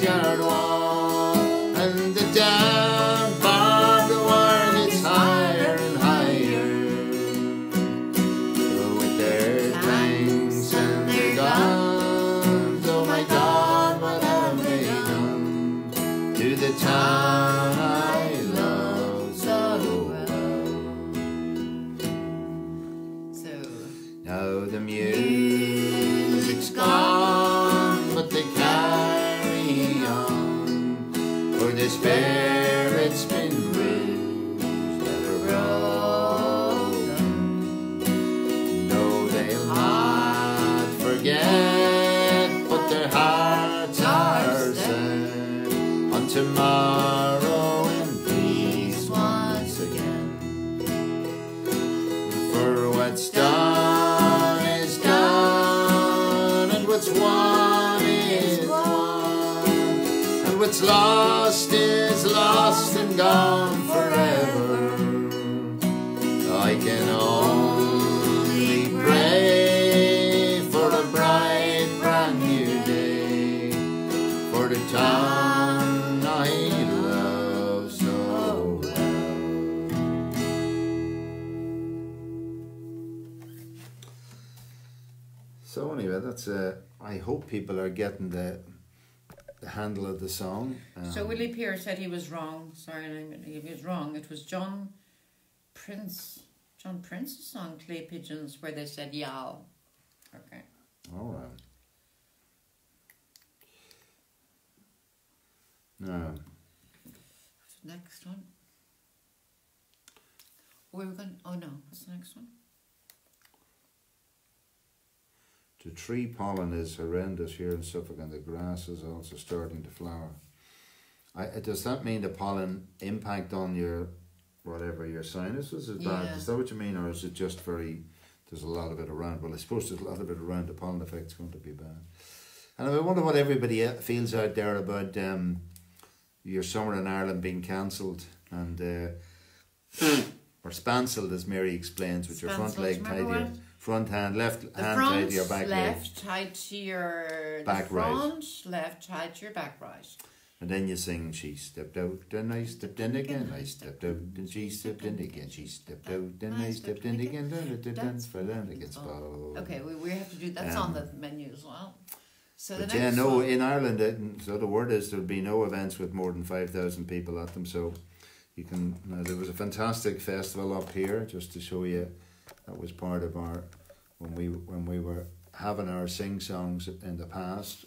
yard wall, and the damn barbed wire gets higher and higher. So with their tanks and their guns, oh my God, what have they done to the town I love so well? So now the music's gone, but they carry on, for the spirit's been bruised, never broken. No, they'll not forget, but their hearts are set on tomorrow in peace once again. For what's done is done, and what's won is won, and what's lost is lost and gone forever. I can only pray for a bright brand new day, for the town I love so well. So anyway, that's I hope people are getting the handle of the song. So Willie Pearce said he was wrong. Sorry, he was wrong. It was John Prince's song, Clay Pigeons, where they said yow. Okay. All right. No. Next one. We were going. Oh no, what's the next one? The tree pollen is horrendous here in Suffolk, and the grass is also starting to flower. Does that mean the pollen impact on your your sinuses is bad? Yeah. Is that what you mean, or is it just there's a lot of it around? Well, I suppose there's a lot of it around. The pollen effect's going to be bad. And I wonder what everybody feels out there about your summer in Ireland being cancelled and or spancelled, as Mary explains, with your front leg tied to your front hand, left hand tied to your back leg. Left tied to your back front, right. Left tied to your back right. And then you sing, she stepped out and I stepped in again, I stepped out and she stepped in again, she stepped out and I stepped in again, dance for Lanigan's bow. Okay, we have to do that's on the menu as well. So the but next no, in Ireland, so the word is there'll be no events with more than 5,000 people at them. So you can. There was a fantastic festival up here, just to show you. That was part of our when we were having our sing-songs in the past.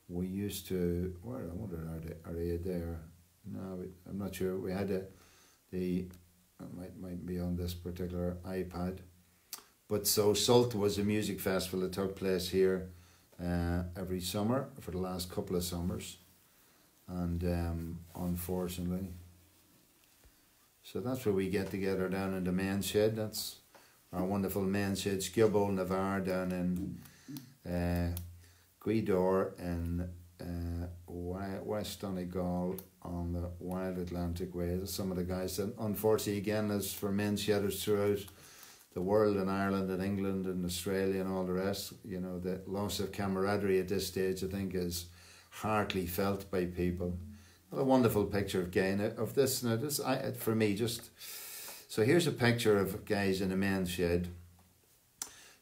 We used to. Where I wonder are they there? No, I'm not sure. We had it might be on this particular iPad. But so Sult was a music festival that took place here every summer for the last couple of summers, and unfortunately, so that's where we get together down in the main shed. That's our wonderful main shed, Skibbo Navarre, down in Guidor in West Donegal on the Wild Atlantic Way. There's some of the guys that unfortunately again, as for main shedders throughout the world, in Ireland and England and Australia and all the rest, you know, the loss of camaraderie at this stage, I think, is hardly felt by people. What a wonderful picture again of this. Now, this for me, just so here's a picture of guys in a men's shed,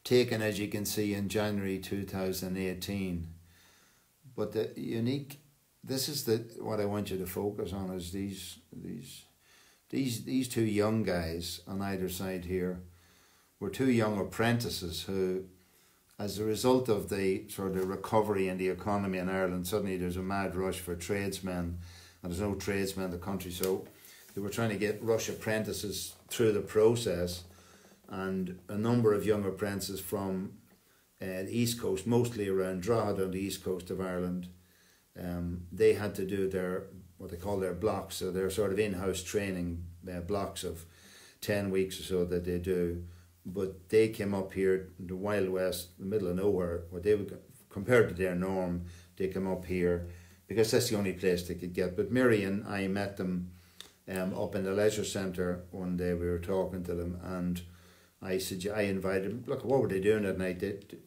taken as you can see in January 2018. But the unique, this is what I want you to focus on, is these two young guys on either side here were two young apprentices who, as a result of the sort of recovery in the economy in Ireland, suddenly there's a mad rush for tradesmen, and there's no tradesmen in the country, so they were trying to get rush apprentices through the process, and a number of young apprentices from the East Coast, mostly around Drogheda on the East Coast of Ireland, they had to do what they call their blocks, so their sort of in-house training blocks of 10 weeks or so that they do. But they came up here in the Wild West, the middle of nowhere, what they would, compared to their norm, they came up here because that's the only place they could get. But Mary and I met them up in the leisure centre one day. We were talking to them, and I invited them. Look, what were they doing at night?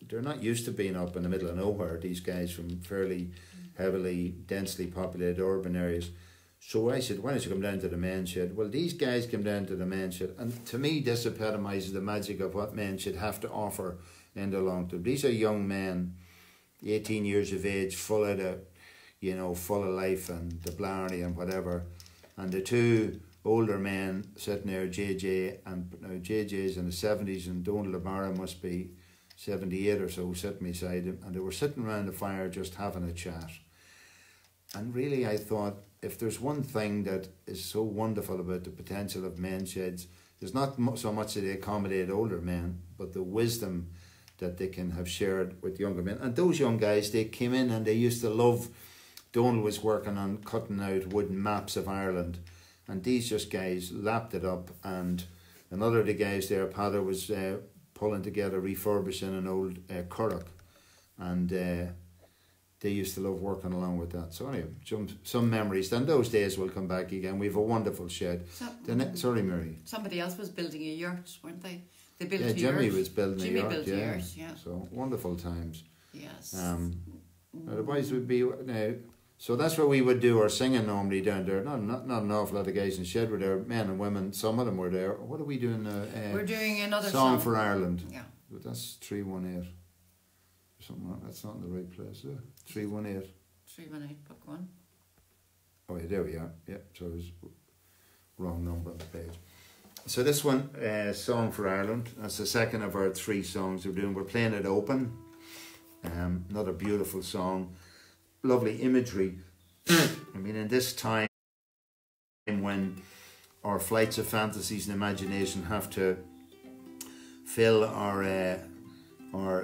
They're not used to being up in the middle of nowhere. These guys from fairly heavily, densely populated urban areas. So I said, why don't you come down to the men's shed? Well, these guys came down to the men's shed, and to me this epitomises the magic of what men should have to offer in the long term. These are young men, 18 years of age, full of the, you know, full of life and the blarney and whatever. And the two older men sitting there, JJ, and JJ's in the 70s, and Donald Lamara must be 78 or so, sitting beside him, and they were sitting around the fire just having a chat. And really I thought, if there's one thing that is so wonderful about the potential of men's sheds, there's not so much that they accommodate older men, but the wisdom that they can have shared with younger men. And those young guys, they came in and they used to love, Donald was working on cutting out wooden maps of Ireland, and these just guys lapped it up. And another of the guys there, Padder, was pulling together, refurbishing an old curragh, and they used to love working along with that. So anyway, some memories. Then those days will come back again. We have a wonderful shed. Sorry, Mary. Somebody else was building a yurt, weren't they? They built a Jimmy yurt. Was building Jimmy a yurt. Built a yurt, yeah. So wonderful times. Yes. The boys would be now. So that's where we would do our singing normally down there. Not an awful lot of guys in the shed were there, men and women. Some of them were there. What are we doing? We're doing another song for Ireland. Yeah. But that's 318. Something like that's not in the right place, is it? 318. 318, book one. Oh yeah, there we are. Yeah, so it was wrong number on the page. So this one, Song for Ireland, that's the second of our 3 songs we're doing. We're playing it open. Another beautiful song. Lovely imagery. I mean, in this time when our flights of fantasies and imagination have to fill our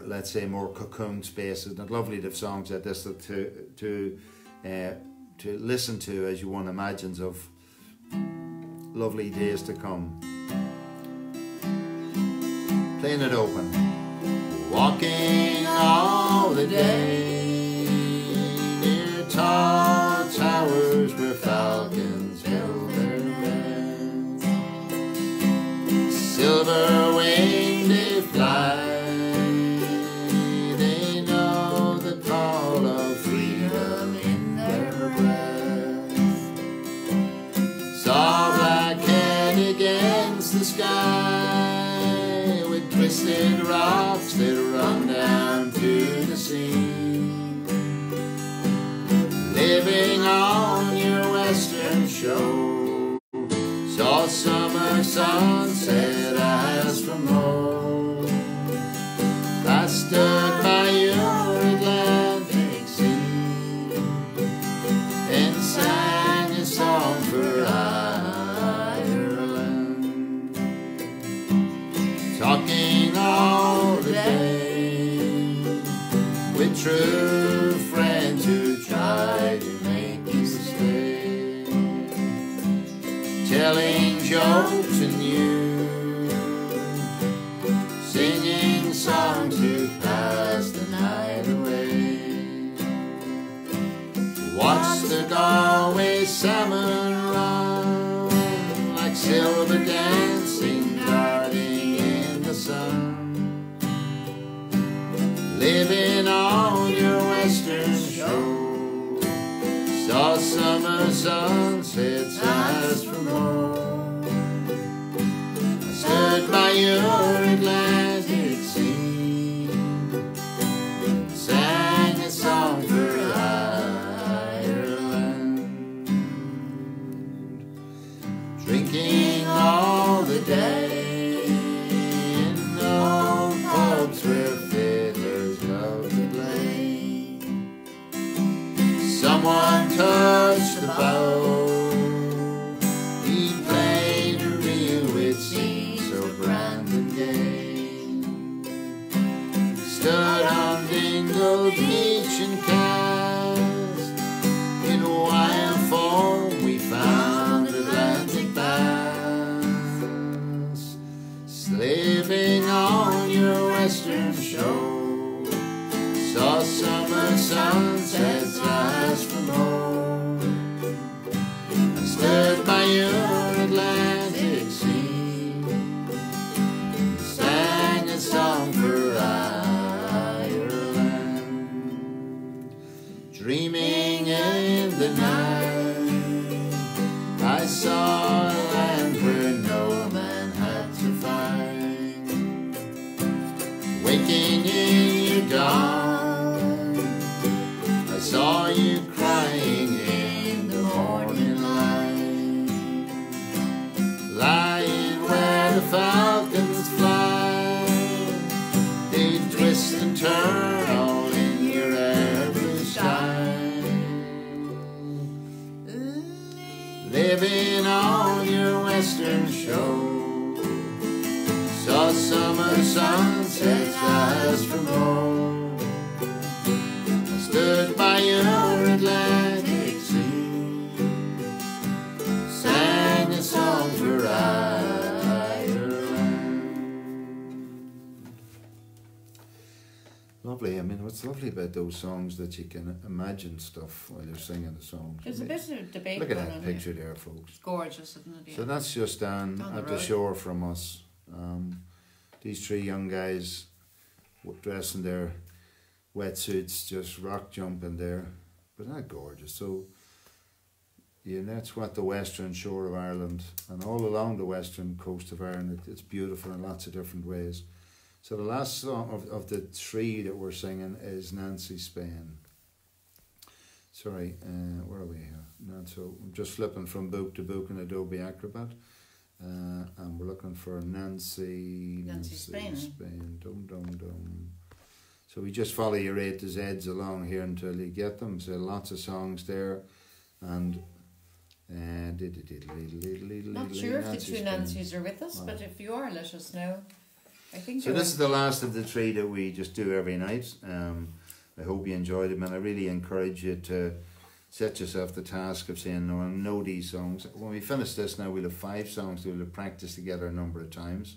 let's say more cocoon spaces, and it's lovely to have songs like this to listen to as you one imagines of lovely days to come. Playing it open. Walking all the day near tall towers where falcons build their nests. Silver winged they fly. They know the call of freedom in their breath. Saw black head against the sky with twisted rocks that run down to the sea. Living on your western shore, saw summer sunset as from home. I stood by your Atlantic sea and sang a song for Ireland, talking all the day with true friends who try to make you stay, telling jokes and you, singing songs to pass the night away. Watch the Galway salmon run like silver dancing, darting in the sun. Living on your western shore, saw summer sunsets as from home. I stood by your Atlantic sea, sang a song for Ireland, drinking all the day in old pubs where fiddlers love to play. Someone touched the bow, he played a reel which seemed so grand and gay. Stood on Dingle Beach and cast in wild foam we found Atlantic bass. Slaving on your western shore, saw summer sunsets rise from home. I stood by your Atlantic sea, sang a song for Ireland, gleaming in the night. I saw a land where no man had to find. Waking in your dawn, I saw you crying in the morning light. Lying where the falcons fly, they twist and turn all in your every shine. Living on your western shore, saw summer sunsets as from home. I stood by your Atlantic sea, sang a song for lovely. I mean, what's lovely about those songs that you can imagine stuff while you're singing the songs. There's a bit of debate. Look at that picture there, folks. It's gorgeous, isn't it? Yeah. So that's just down at the shore from us. These three young guys dressed in their wetsuits, just rock jumping there. But isn't that gorgeous? So, yeah, that's what the western shore of Ireland, and all along the western coast of Ireland, it's beautiful in lots of different ways. So the last song of the three that we're singing is Nancy Spain. Sorry, where are we here? So I'm just flipping from book to book in Adobe Acrobat. And we're looking for Nancy Spain. Dum dum dum. So we just follow your A to Z's along here until you get them. So lots of songs there. And not sure if the two Nancys are with us, but if you are, let us know. I think so. This is the last of the three that we just do every night. I hope you enjoyed them, and I really encourage you to set yourself the task of saying, "No, I know these songs." When we finish this now, we'll have 5 songs we'll have practiced together a number of times.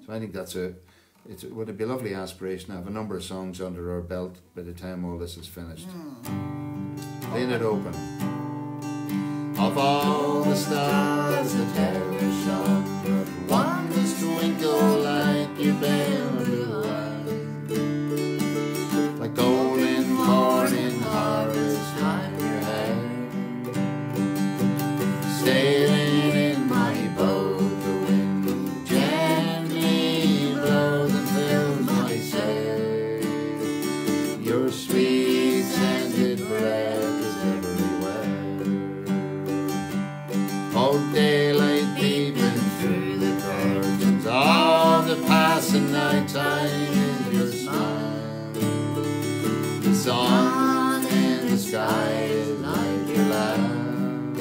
So I think it would be a lovely aspiration to have a number of songs under our belt by the time all this is finished. Playing it open. Of all the stars that ever shone, not one does twinkle like your pale blue eyes. Like golden morning harvest on your hair. Sailing in my boat, the wind gently blows and fills my sail. Your sweet scented breath is everywhere. Oh, daylight peeping through the curtains, all the passing night time is your smile. The sun in the sky is like your laugh.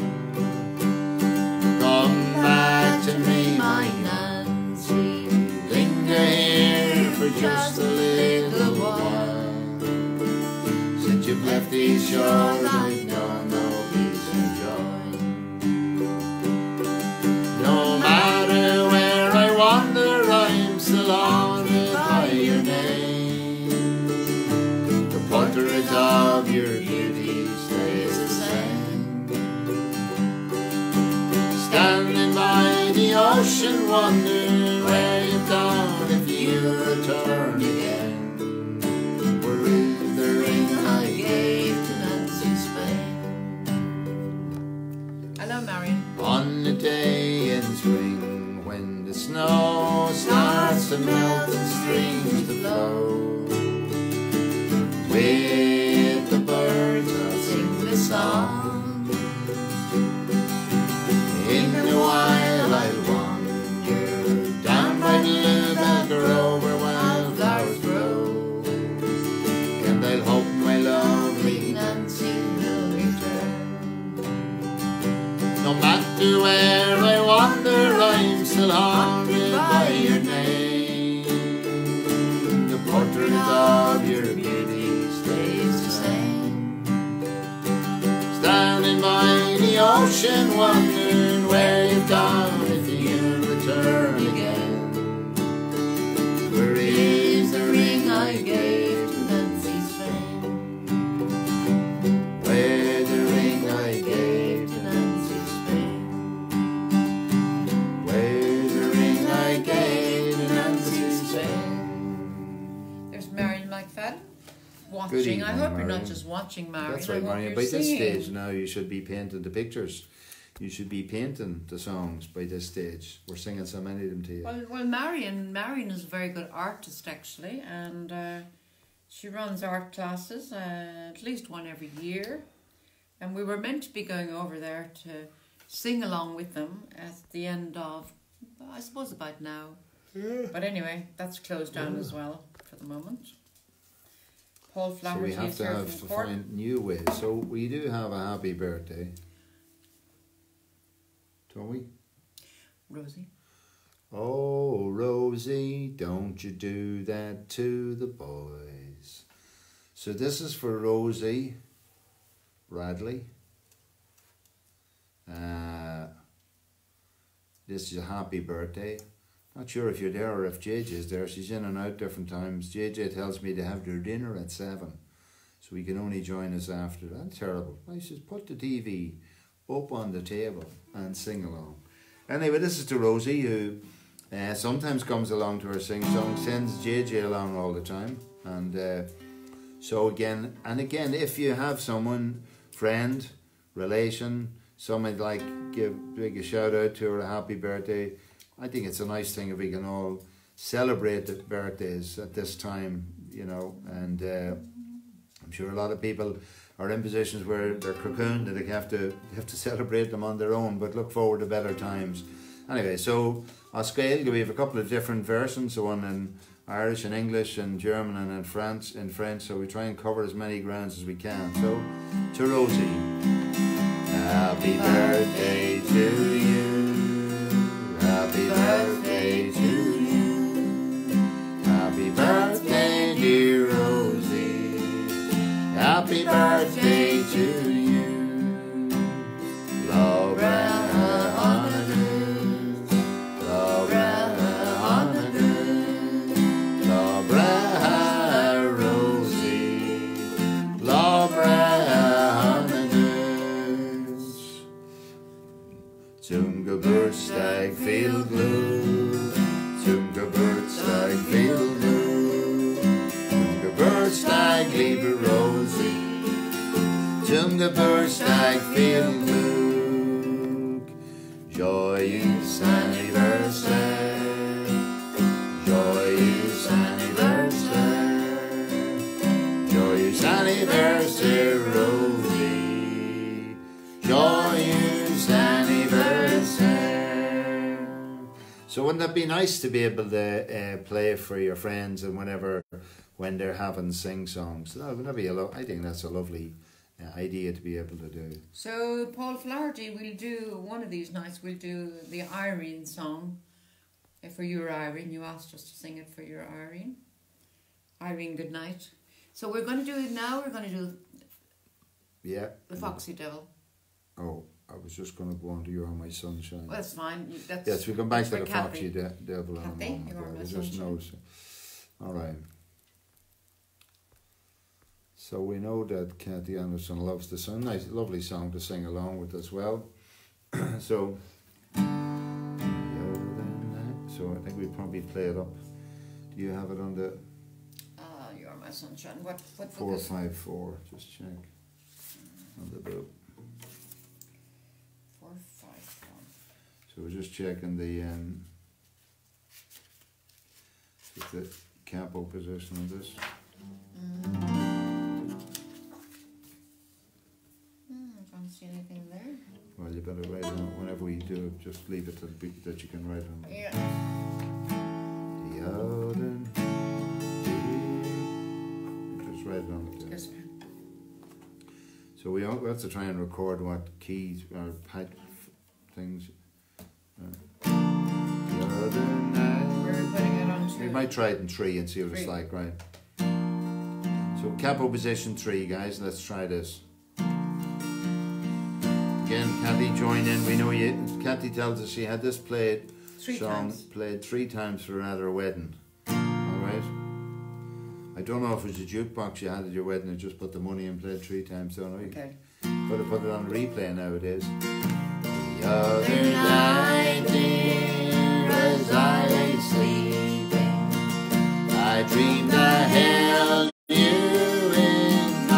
Come back to me, my Nancy, linger here for just a little while. Since you've left these shores, I've known no peace and joy. No matter where I wander, I'm still haunted by your name. The portrait of your beauty stays the same. Standing by the ocean, wondering where you've gone if you return again. Where is the ring I gave to Nancy Spain? Hello, Marion. On the day in spring when the snow starts to melt and streams to flow, with the birds I'll sing the song. In the wild I'll wander down by the Lubbock Road where wildflowers grow, and I'll hope my lovely Nancy will return. No matter where I wander, I'm still haunted by your name. The portrait of your beauty stays the same. Standing by the ocean, wondering where you've gone if you return again. Where is the ring I gave to Nancy Spain? Where the ring I gave to Nancy Spain? Where the ring I gave to Nancy Spain? There's Marion McFadden watching us. hope you're Marion. not just watching, Marion. That's right, Marion. By this stage now, you should be painting the pictures. You should be painting the songs by this stage. We're singing so many of them to you. Well, Marion is a very good artist actually, and she runs art classes, at least one every year. And we were meant to be going over there to sing along with them at the end of, I suppose, about now. Yeah. But anyway, that's closed down as well for the moment. Paul Flaherty so we have to find new ways. So we do have a happy birthday. Don't we? Rosie. Oh, Rosie, don't you do that to the boys. So this is for Rosie Bradley. This is a happy birthday. Not sure if you're there or if JJ's there. She's in and out different times. JJ tells me they have their dinner at 7. So we can only join us after. That's terrible. I said, put the TV up on the table and sing along. Anyway, this is to Rosie, who sometimes comes along to her SingSong, sends JJ along all the time. And so again, if you have someone, friend, relation, someone like give big a shout out to her, a happy birthday, I think it's a nice thing if we can all celebrate the birthdays at this time, you know, and I'm sure a lot of people are in positions where they're cocooned and they have to celebrate them on their own, but look forward to better times. Anyway, so Oscail, we have a couple of different versions, the one in Irish and English and German and in French, so we try and cover as many grounds as we can. So, to Rosie, happy birthday to you, happy birthday to you, happy birthday dear Rosie, happy birthday to you, Laura on a good, Laura on a good, Laura Rosie, Laura on a good. Zum Geburtstag viel Glück, zum Geburtstag viel Glück, zum Geburtstag liebe Rosie, zum Geburtstag viel Glück, joyeux anniversaire, joyeux anniversaire, joyeux anniversaire Rosie, joyeux anniversaire. So wouldn't that be nice to be able to play for your friends and whenever when they're having SingSongs? So that would be I think that's a lovely idea to be able to do. So Paul Flaherty will do one of these nights. We'll do the Irene song. For your Irene, you asked us to sing it for your Irene. Irene, good night. So we're going to do it now. We're going to do the Foxy Devil. Oh, I was just going to go on to You're My Sunshine. Well, that's fine. Yes, we come back to the Foxy Devil in a Kathy, moment. You're My Just Sunshine. All right. So we know that Kathy Anderson loves the sun. Nice, lovely song to sing along with as well. So I think we probably play it up. Do you have it on the? You're My Sunshine. What 454. Just check on the book. 454. So we're just checking the capo position of this. I can't see anything there. Well, you better write it on. Whenever we do it, just leave it to the beat that you can write on. Yeah. Just write it on it. Yes. So we have to try and record what keys or pipe things. We're putting it on 2. We might try it in 3 and see what it's like, right? So capo position 3, guys. Let's try this. Again, Kathy, join in. We know you. Kathy tells us she had this played 3 song times. played 3 times for another wedding. All right. I don't know if it was a jukebox you had at your wedding and just put the money and played 3 times. Don't know. Okay. Put it on replay nowadays. The other night, dear, as I lay sleeping, I dreamed I held you in my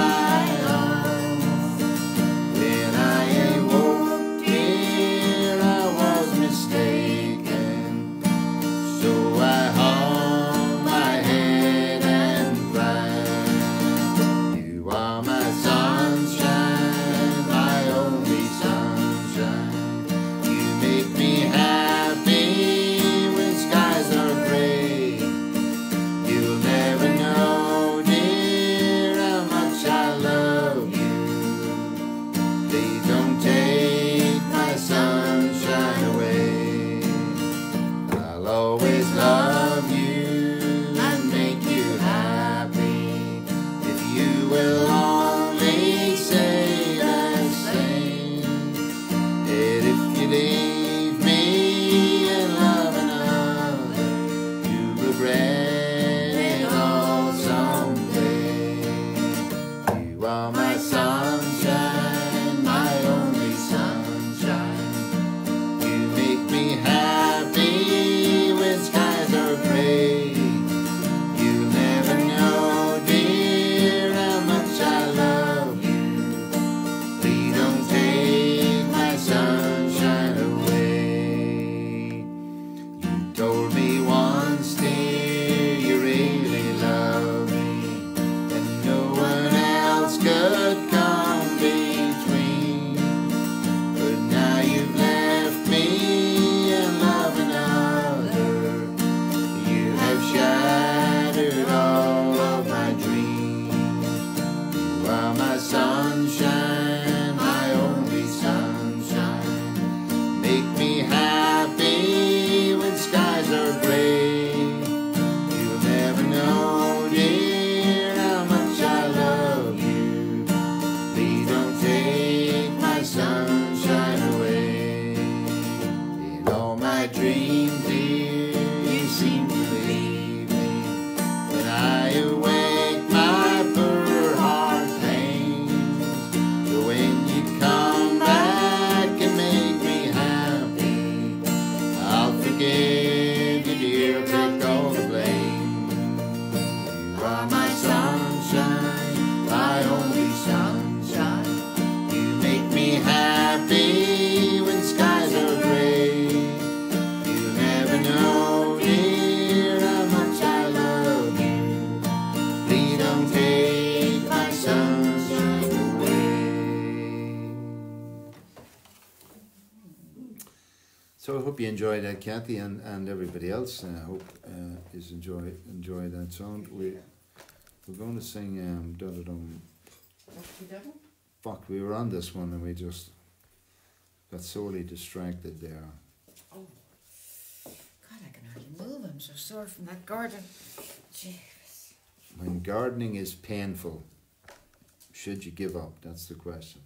So I hope you enjoyed that, Kathy, and everybody else. I hope is enjoy that song. We're going to sing Foxy Devil? Fuck, we were on this one and we just got sorely distracted there. Oh, God, I can hardly move. I'm so sore from that garden. Jeez. When gardening is painful, should you give up? That's the question.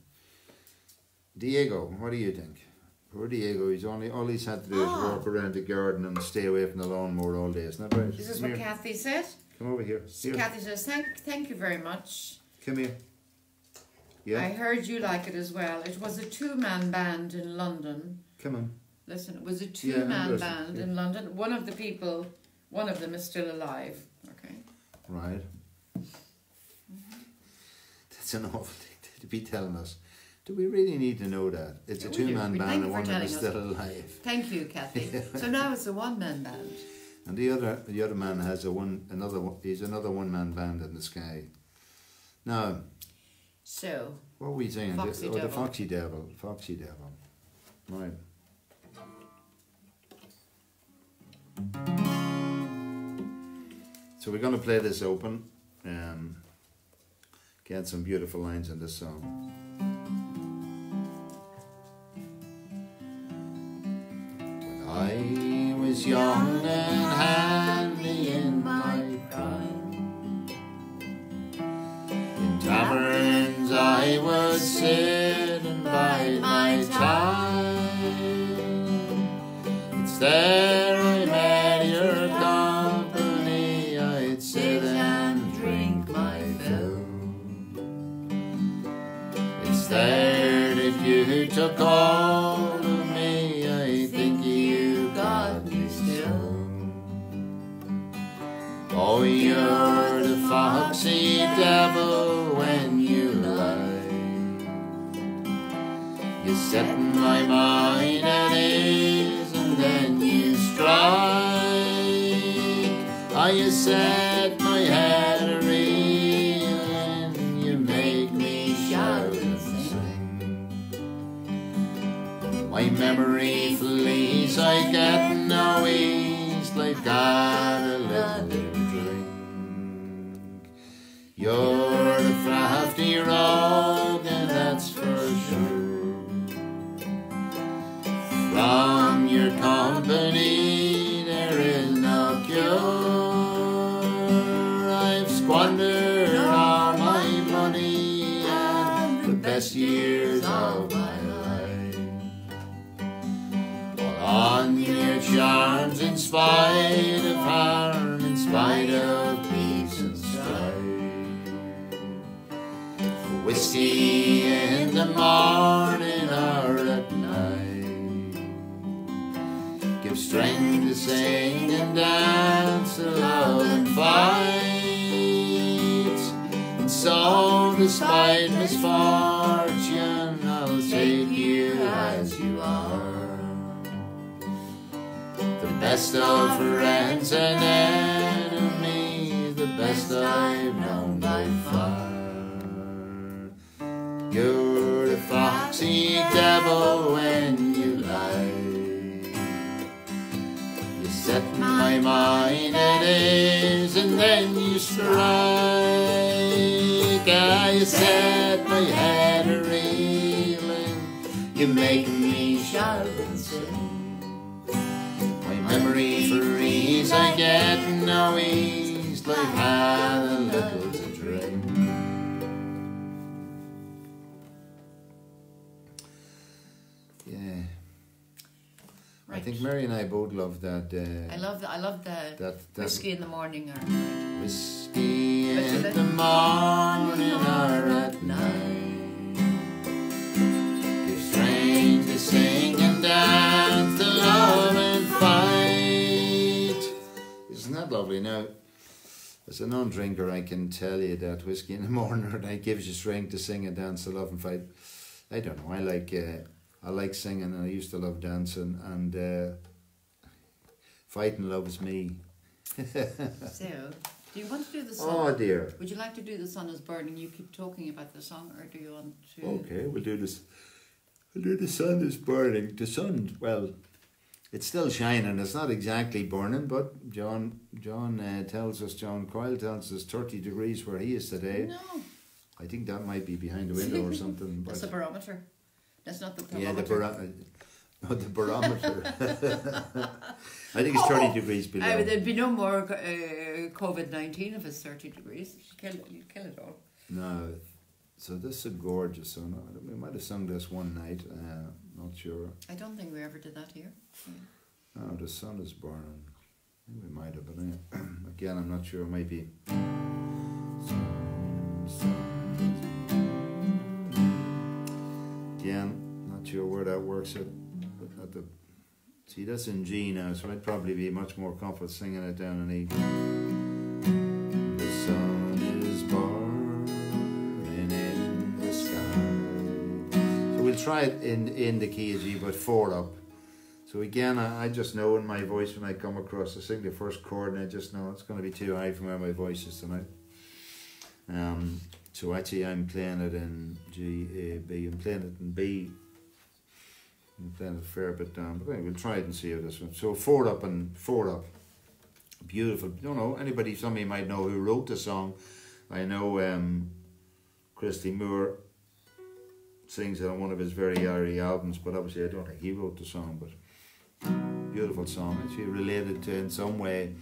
Diego, what do you think? Poor Diego, all he's had to do is walk around the garden and stay away from the lawnmower all day, isn't that right? This is what Kathy said. Come over here. Kathy says, thank you very much. Come here. Yeah. I heard you like it as well. It was a two-man band in London. Come on. Listen, it was a two-man band in London. One of them is still alive. Okay. Right. That's an awful thing to be telling us. Do we really need to know that? It's a two-man band and one of them is still alive. Thank you, Kathy. So now it's a one-man band. And the other man has he's another one-man band in the sky. Now, so what were we singing? Foxy Devil. The Foxy Devil. Foxy Devil. Right. So we're going to play this open. Get some beautiful lines in this song. When I was young and handy in my prime, in taverns I was sitting by my time. It's there I met your company, I'd sit and drink my fill. It's there that you took hold of me, I think you got me still. Oh, you're the foxy devil when you lie. You set my mind at ease and then you strike. Oh, you set my head a reeling, you make me shout and sing. My memory flees, I get no ease, like got a little drink. You're the crafty rogue, and that's for sure. From your company there is no cure. I've squandered all my money and the best years of my life on your charms, in spite of harm, in spite of peace and strife. Whiskey in the morning or at night give strength to sing and dance, to love and fight. And so despite misfortune I'll take you as you are, the best of friends and enemies, the best I've known by far. You're the foxy devil when you lie. You set my mind at ease and then you strike. Ah, you set my head a reeling, you make me shout and sing. My memory for ease, I get no ease, like had a little to drink. Yeah. Right. I think Mary and I both love that. I love the whiskey in the morning or at night. Whiskey in the morning or at night. Give strength to sing and dance, to love and fight. Isn't that lovely? Now, as a non-drinker, I can tell you that whiskey in the morning or at night gives you strength to sing and dance, to love and fight. I don't know. I like singing and I used to love dancing, and fighting loves me. So, do you want to do the song? Oh dear. Would you like to do The Sun Is Burning? You keep talking about the song, or do you want to... Okay, we'll do this. We'll do The Sun Is Burning. The sun, well, It's still shining. It's not exactly burning, but John Coyle tells us 30 degrees where he is today. No. I think that might be behind the window or something. But that's the barometer. That's not the thermometer. Yeah, the barometer. I think it's 30 degrees below. There'd be no more COVID-19 if it's 30 degrees. You'd kill it all. No. So this is a gorgeous song. We might have sung this one night. Not sure. I don't think we ever did that here. Yeah. Oh, the sun is burning. I think we might have, but again, I'm not sure. It might be. Again, not sure where that works at the. See, that's in G now, so I'd probably be much more comfortable singing it down in E. The sun is burning in the sky. So we'll try it in the key of G, but 4 up. So again, I just know in my voice when I come across, I sing the first chord and I just know it's going to be too high from where my voice is tonight. So actually I'm playing it in G, A, B. I'm playing it in B. I'm playing it a fair bit down, but anyway, we'll try it and see how this one. So 4 up and 4 up. Beautiful. Don't know, somebody might know who wrote the song. I know Christy Moore sings it on one of his very early albums, but obviously I don't think he wrote the song, but beautiful song. Actually related to in some way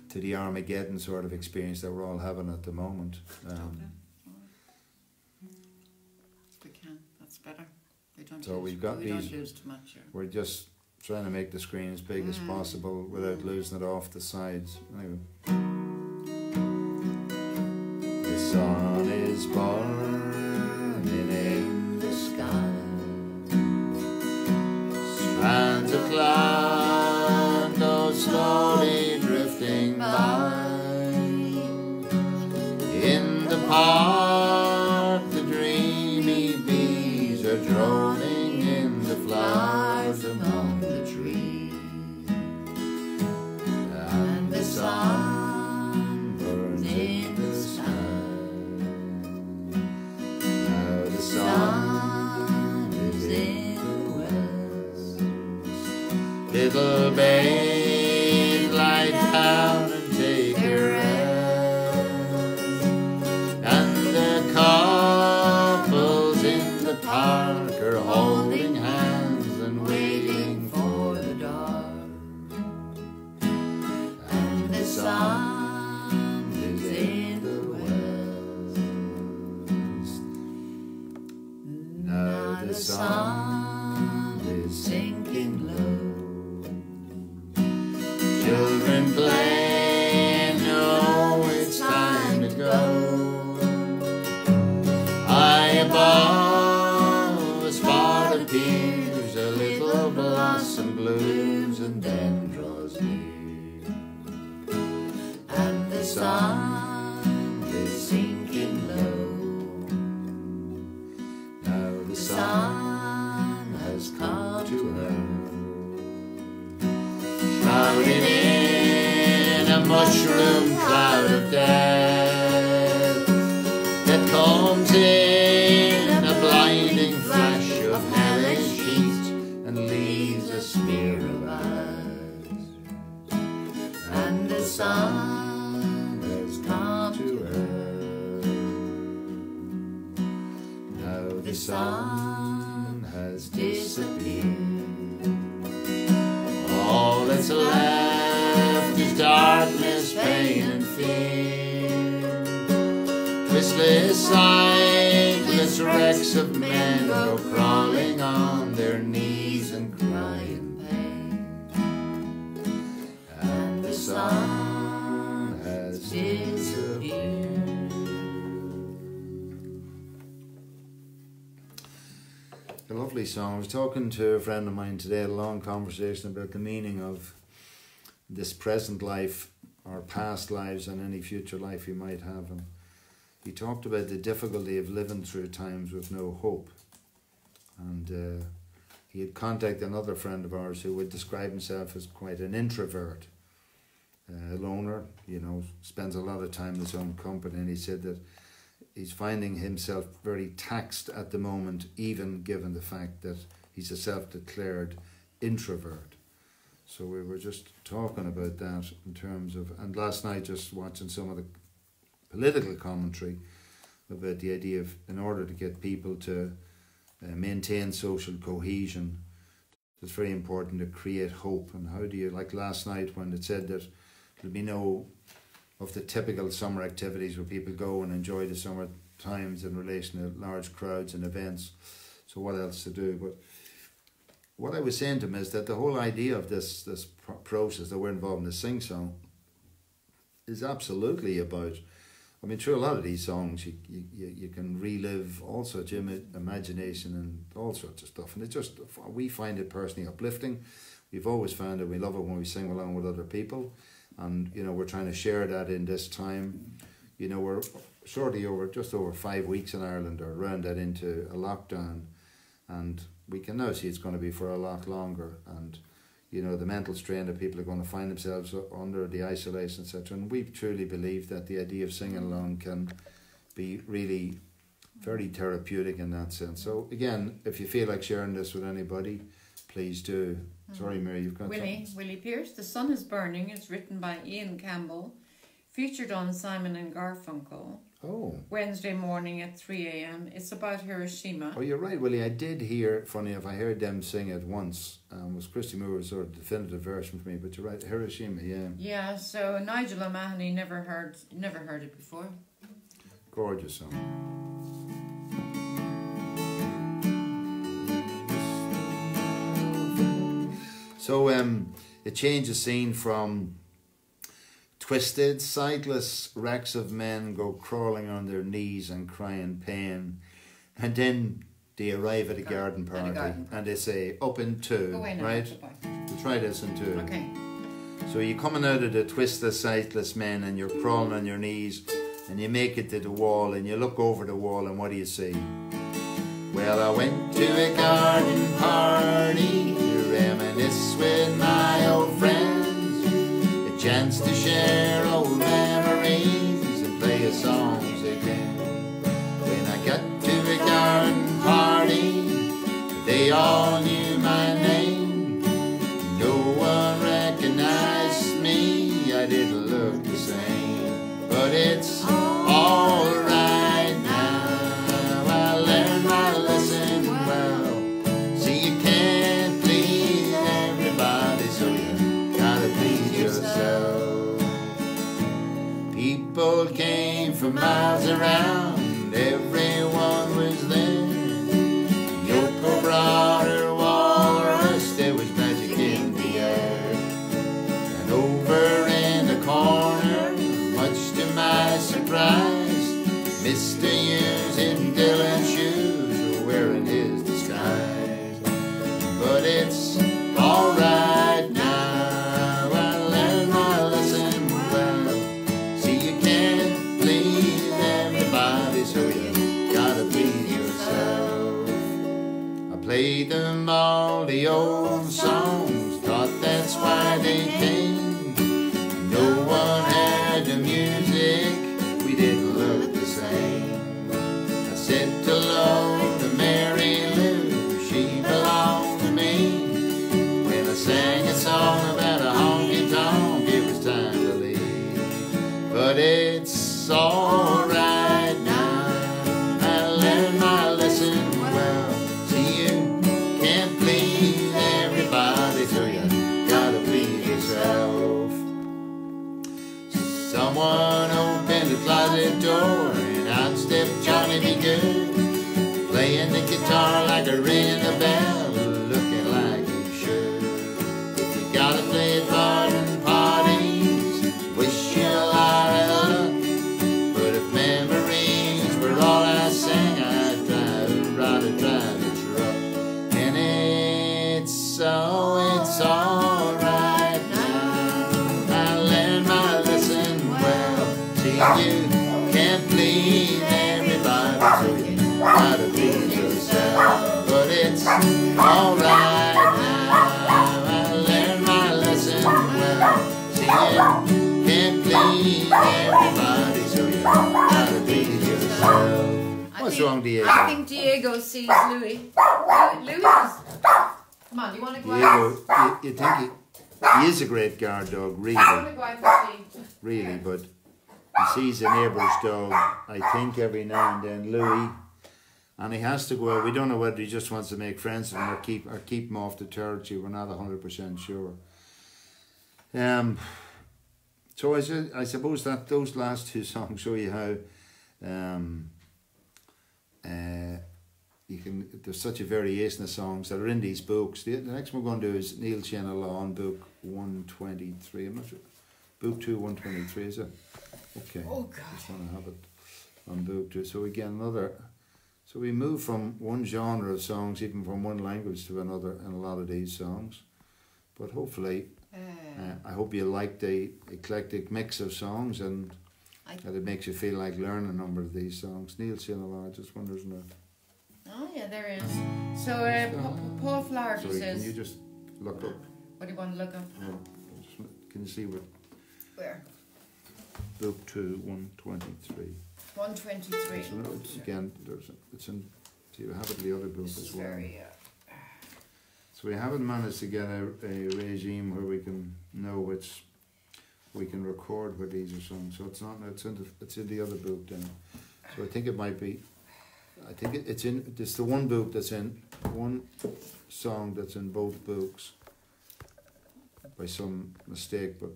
to the Armageddon sort of experience that we're all having at the moment. We can, that's better. We don't so we've got these. Don't lose too much here. We're just trying to make the screen as big as possible without losing it off the sides. Anyway. The sun is burning in the sky. Strands of cloud go slowly drifting by. In the park the dreamy bees are droning in the flowers among the trees. And the sun burns in the sky. Now the sun is in the west. Little babe, lie down and take a rest. And the couples in the park are holding hands and waiting for the dark. And the sun is in the west. Now the sun is sinking low. Children play, know it's time to go. High above, a spot appears, a little blossom blooms and then draws near. And the sun is sinking low. Now the sun has come to her. Shrouded in a mushroom cloud of death that comes in a blinding flash of hellish heat and leaves a smear of eyes. And the sun has come to her. Now the sun has disappeared. All that's left is darkness, pain and fear. Twistless, sightless wrecks of men go crawling on their knees and cry in pain. And the sun has disappeared. A lovely song. I was talking to a friend of mine today, a long conversation about the meaning of this present life, our past lives, and any future life we might have. And he talked about the difficulty of living through times with no hope. And he had contacted another friend of ours who would describe himself as quite an introvert, a loner, spends a lot of time in his own company. And he said that he's finding himself very taxed at the moment, even given the fact that he's a self-declared introvert. So we were just talking about that in terms of, and last night just watching some of the political commentary about the idea of, in order to get people to maintain social cohesion, it's very important to create hope. And how do you, like last night when it said that there'll be no of the typical summer activities where people go and enjoy the summer times in relation to large crowds and events. So what else to do? But what I was saying to him is that the whole idea of this process that we're involved in, the SingSong, is absolutely about, I mean, through a lot of these songs, you can relive all sorts of imagination and all sorts of stuff. And it just, we find it personally uplifting. We've always found that we love it when we sing along with other people. And, you know, we're trying to share that in this time. You know, we're shortly over, just over 5 weeks in Ireland, or around that, into a lockdown. And we can now see it's going to be for a lot longer. And, you know, the mental strain that people are going to find themselves under, the isolation, etc. And we truly believe that the idea of singing along can be really very therapeutic in that sense. So again, if you feel like sharing this with anybody, please do. Sorry, Mary, you've got Willie Pierce. The Sun is Burning is written by Ian Campbell, featured on Simon and Garfunkel. Oh. Wednesday morning at 3 a.m. It's about Hiroshima. Oh, you're right, Willie. I did hear, funny enough, I heard them sing it once. It was Christy Moore's sort of definitive version for me, but you're right, Hiroshima, yeah. Yeah, so Nigel O'Mahony never heard it before. Gorgeous song. So it changes scene from twisted, sightless wrecks of men go crawling on their knees and crying pain. And then they arrive at a garden party and they say, up in two, right? We'll try this in two. Okay. So you're coming out of the twisted, sightless men and you're crawling on your knees and you make it to the wall and you look over the wall and what do you see? Well, I went to a garden party to reminisce with my old friends, a chance to share old memories and play a songs again. When I got to a garden party, they all knew my name. No one recognized me, I didn't look the same, but it's alright. People came from miles around, everyone was there. Yoko brought her walrus, there was magic in the air. And over in the corner, much to my surprise, Mr. Hughes in Dylan's shoes were wearing his disguise. But it's alright now. Played them all the old songs, thought that's why they came. No one had the music, we didn't look the same. I said hello to Mary Lou, she belonged to me. When I sang a song about a honky-tonk, it was time to leave. But it's alright now, I learned my lesson well. Someone opened the closet door and out stepped Johnny B. Good, playing the guitar like a ringing a bell, looking like he should. If you gotta play at garden parties, wish you a lot of luck. But if memories were all I sang, I'd rather drive a truck. And it's alright. You can't please everybody, so you gotta please yourself. But it's alright now, I learned my lesson well. See, you can't please everybody, so you gotta please yourself. What's wrong, Diego? I think Diego sees Louis. Louis is... Come on, do you want to go out? Diego, you think he is a great guard dog, really. Really, but he sees a neighbour's dog, I think every now and then, Louis, and he has to go out. We don't know whether he just wants to make friends with him or keep him off the territory. We're not 100% sure. So I suppose that those last two songs show you how you can. There's such a variation of songs that are in these books. The next one we're going to do is Nil Se'n on book 123. I'm not sure. Book 2, 123, is it? Okay. Oh God. I just want to have it on book 2. So we get another. So we move from one genre of songs, even from one language to another, in a lot of these songs. But hopefully, I hope you like the eclectic mix of songs and that it makes you feel like learning a number of these songs. Nil Se'n, I just wonder, isn't it? Oh yeah, there is. So Paul Flaherty says. Can you just look up? What do you want to look up? Can you see what? Where? Book 2, 123. 123. So it's again, it's in. So you have it in the other book as well. So we haven't managed to get a regime where we can know we can record where these are songs. So it's not. It's in the other book then. So I think it might be. I think it's in. It's the one book that's in one song that's in both books. By some mistake, but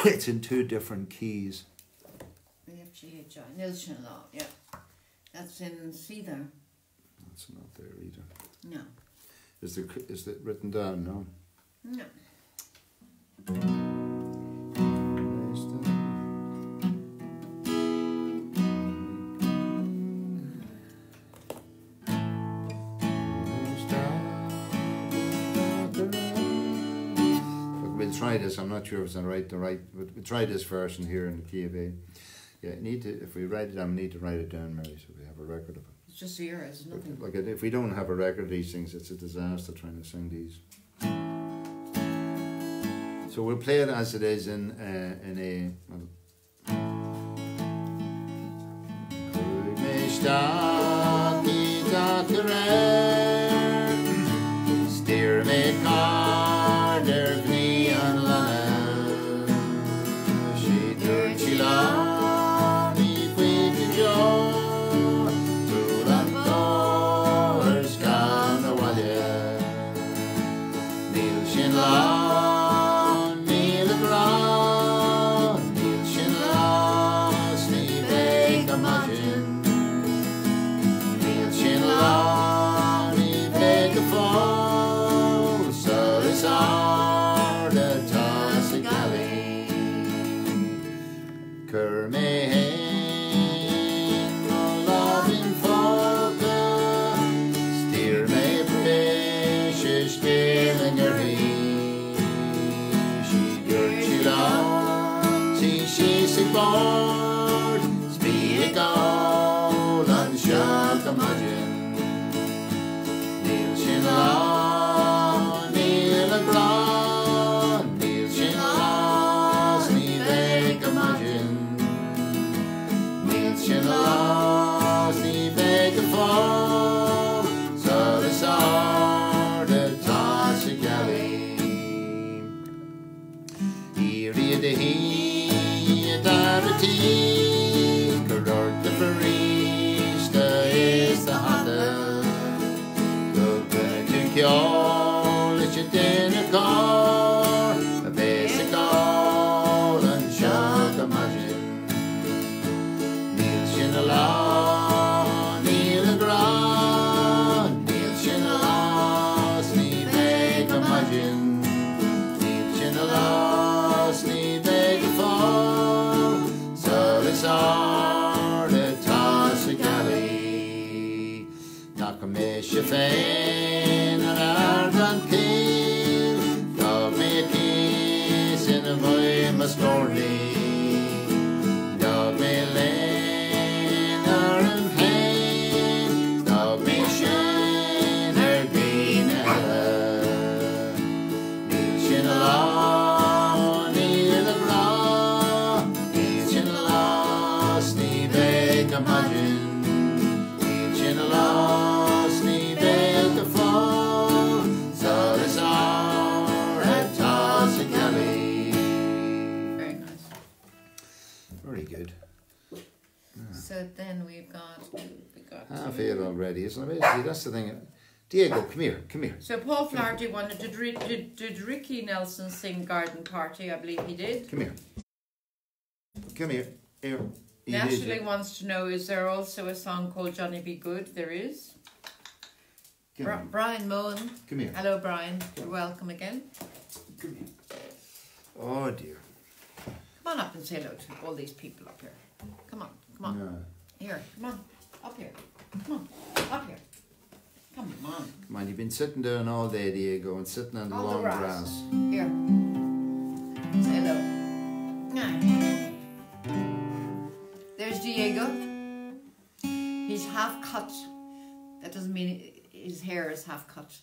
it's in two different keys. Nil Se'n, yeah. That's in C there. That's not there either. No. Is it written down? No. No. We'll try this. I'm not sure if it's the right, but we'll try this version here in the key of A. Yeah, if we write it down, we need to write it down, Mary, so we have a record of it. It's just here, it's nothing. Like if we don't have a record of these things, it's a disaster trying to sing these. So we'll play it as it is in A. Steer me car, der vni an lana. She dirt she love me quick and joy. Through that door's gone the wire. Nil Se'n lawn, Nil agron, Nil Se'n lost me beg a margin. Nil Se'n lawn, me beg a fall. So it's hard to toss a galley. Cur me hang, no loving folk. Steer me precious still in your heat. She girt she long, she's board. Speed a goal and shot the margin. Nil Se'n lawn, Nil agron, Nil Se'n lost me beg a margin. Nil Se'n lost me beg a fall. So the sword to toss a galley. Here the he darity, Correct the barista is the hunter. Look to cure, let your dinner car, a basic call and shut the margin. Nil Se'n lawn, Nil agron, Nil Se'n lost me beg a margin. Nil Se'n lost me beg a fall. So it's hard to toss a galley. Knock a miss your fan and Argan kill. Dog me a kiss in a boy must gordy. Dog me lane or in pain. Dog me shine her green ella. Nil Se'n lawn, Nil agron, Nil Se'n lost me beg a margin. Nil Se'n lost me beg a fall. So it's hard see, that's the thing. Diego, come here, come here. So Paul Flaherty wondered, did Ricky Nelson sing Garden Party? I believe he did. Come here. Come here. Here. Natalie wants to know, is there also a song called Johnny Be Good? There is. Brian Moen. Come here. Hello, Brian. You're welcome again. Come here. Oh, dear. Come on up and say hello to all these people up here. Come on, come on. No. Here, come on. Up here. Come on, up here. Come on. Come on, you've been sitting down all day, Diego, and sitting on the long grass. Here. Say hello. There's Diego. He's half cut. That doesn't mean his hair is half cut.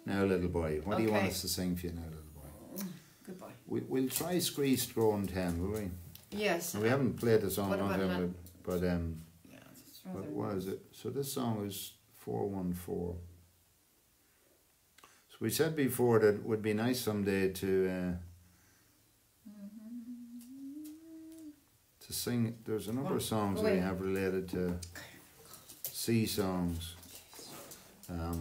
Now, little boy, what do you want us to sing for you now, little boy? Goodbye. We'll try Screech Growing 10, will we? Yes. We haven't played the song on time, but yeah, what is it? So this song is 414. So we said before that it would be nice someday to sing. There's a number of songs that we have related to sea songs. I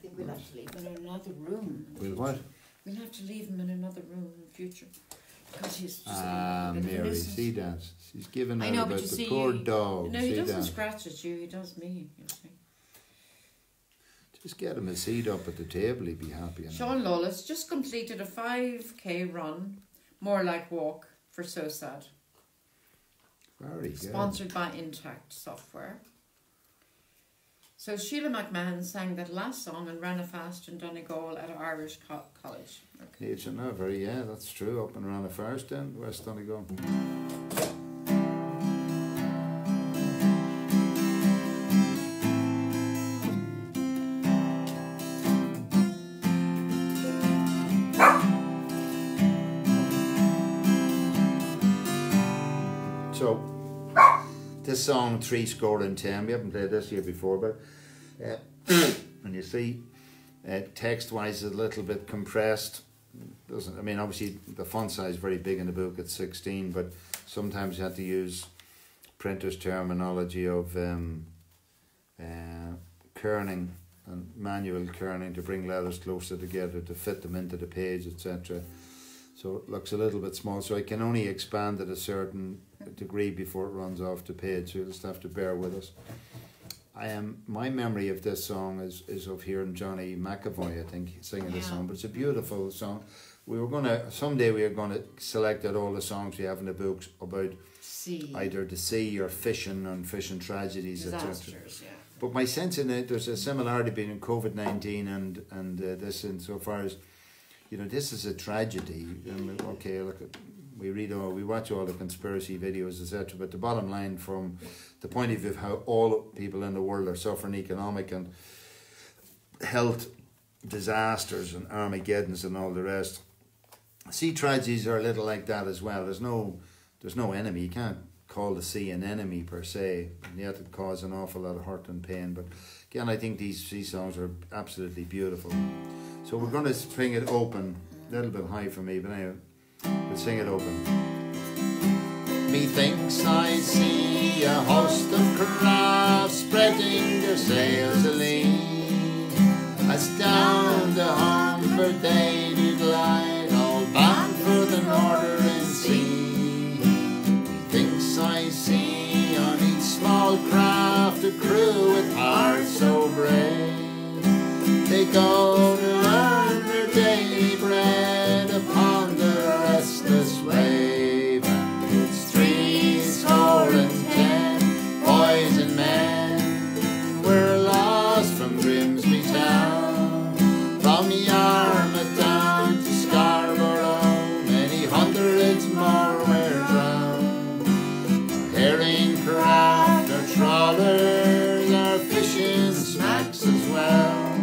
think we'll have to leave him in another room. We'll what? We'll have to leave him in another room in the future. Because he's just Mary, see that? She's giving out about the see, poor dog. No, he doesn't scratch at you, he does me, you see. Just get him a seat up at the table, he'd be happy enough. Sean Lawless just completed a 5k run, more like walk, for So Sad. Very good. Sponsored by Intact Software. So Sheila McMahon sang that last song and ran a fast in Donegal at Irish College. Okay. It's yeah, that's true. Up and ran a fast in West Donegal. So this song, 3-10, we haven't played this here before, but and you see, text-wise, a little bit compressed. I mean, obviously the font size is very big in the book. It's 16, but sometimes you have to use printer's terminology of kerning and manual kerning to bring letters closer together to fit them into the page, etc. So it looks a little bit small. So I can only expand it a certain degree before it runs off the page. So you'll just have to bear with us. My memory of this song is of hearing Johnny McAvoy, I think, singing this song. But it's a beautiful song. Someday we are gonna select out all the songs we have in the books about either the sea or fishing and fishing tragedies, etc. Yeah. But my sense in it, there's a similarity between COVID-19 and this, insofar as, you know, this is a tragedy. Okay, look, we watch all the conspiracy videos, etc. But the bottom line, from the point of view of how all people in the world are suffering economic and health disasters and Armageddons and all the rest, sea tragedies are a little like that as well. There's no enemy. You can't call the sea an enemy per se, and yet it causes an awful lot of hurt and pain. But again, I think these sea songs are absolutely beautiful. So we're going to string it open, a little bit high for me, but anyway, we'll sing it open. Methinks I see a host of craft spreading their sails alee, as down the Humber they do glide, all bound for the northern sea. Methinks I see on each small craft a crew with hearts so brave. They go to earn their daily bread upon the restless wave, and it's 3-10 boys and men. We're lost from Grimsby town, from Yarmouth down to Scarborough. Many hundreds more were drowned. Our herring craft, our trawlers, our fishing smacks as well.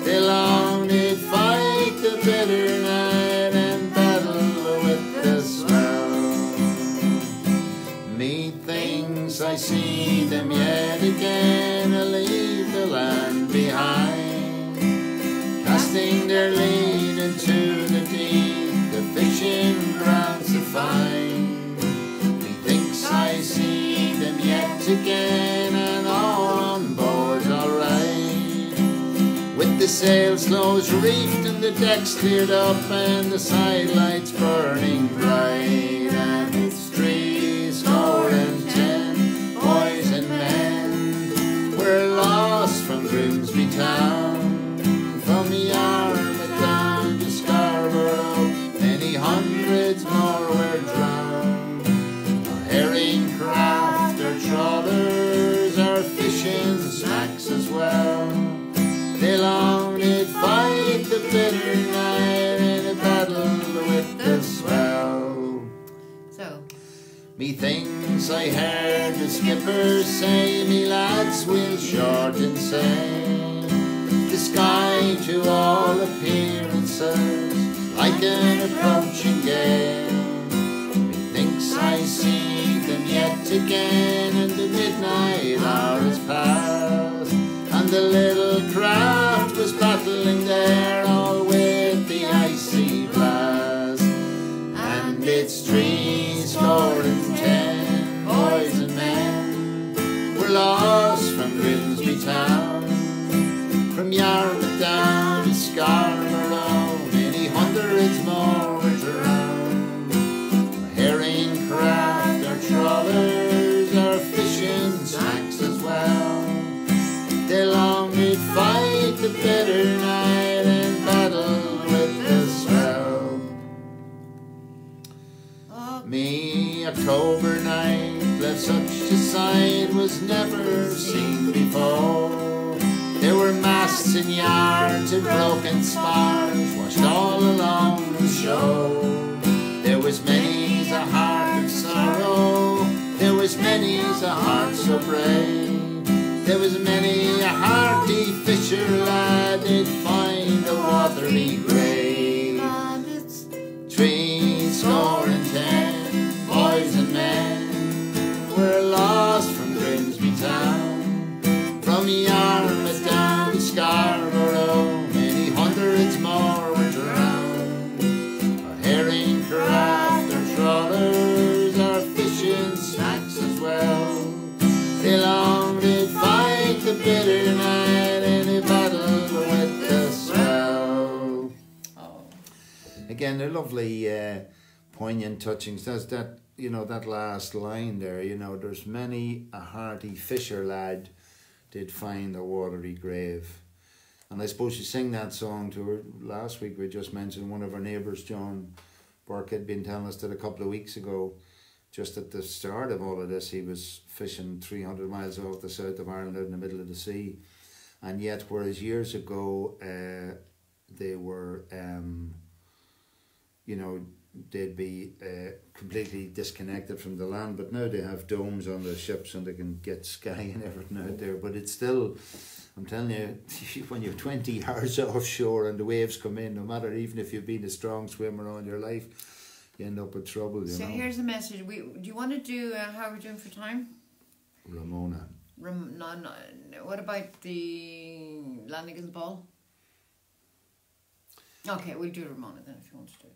They long did fight the bitter night and battle with the swell. Methinks I see them yet again, leave the land behind, casting their lead into the deep, the fishing grounds to find. Methinks I see them yet again, and all on board the sails close reefed and the decks cleared up and the sidelights burning bright, and it's 310 boys and men. We're lost from Grimsby town, from the Yarmouth down to Scarborough. Many hundreds more were drowned. Our herring craft, our trawlers, our fishing smacks as well. They long did fight the bitter night in a battle with the swell. So, methinks I heard the skipper say, me lads will shorten sail. The sky to all appearances like an approaching gale. Methinks I see them yet again, and the midnight hour is past, and the little craft was battling there all with the icy blast. And it's 310 boys and men were lost from Grimsby town, from Yarmouth down to Scarborough. Many hundreds more were drowned. Our herring craft, our trawlers, our fishing smacks as well. They long did fight the bitter night and battle with the swell. Me October night left such a sight was never seen before. There were masts and yards and broken spars washed all along the shore. There was many's a heart of sorrow, there was many's a heart so brave. There was many a hearty fisher lad did find a watery grave. And it's 310 boys and men were lost from Grimsby town, from Yarmouth down to Scarborough. Many hundreds more were drowned. Our herring craft, our trawlers, our fishing smacks as well. They long did fight the bitter night in a battle with the swell. oh, Again, they're lovely, poignant touchings. There's that, you know, that last line there, you know, there's many a hearty fisher lad did find a watery grave. And I suppose you sing that song to her. Last week we just mentioned one of our neighbours, John Burke, had been telling us that a couple of weeks ago, just at the start of all of this, he was fishing 300 miles off the south of Ireland out in the middle of the sea. And yet, whereas years ago they were, you know, they'd be completely disconnected from the land, but now they have domes on their ships and they can get sky and everything out there. But it's still, I'm telling you, when you're 20 hours offshore and the waves come in, no matter, even if you've been a strong swimmer all your life, you end up with trouble, you know. here's a message. Do you want to do how we're doing for time? Ramona. No. What about the Lanigan's ball? Okay, we'll do Ramona then if you want to do it.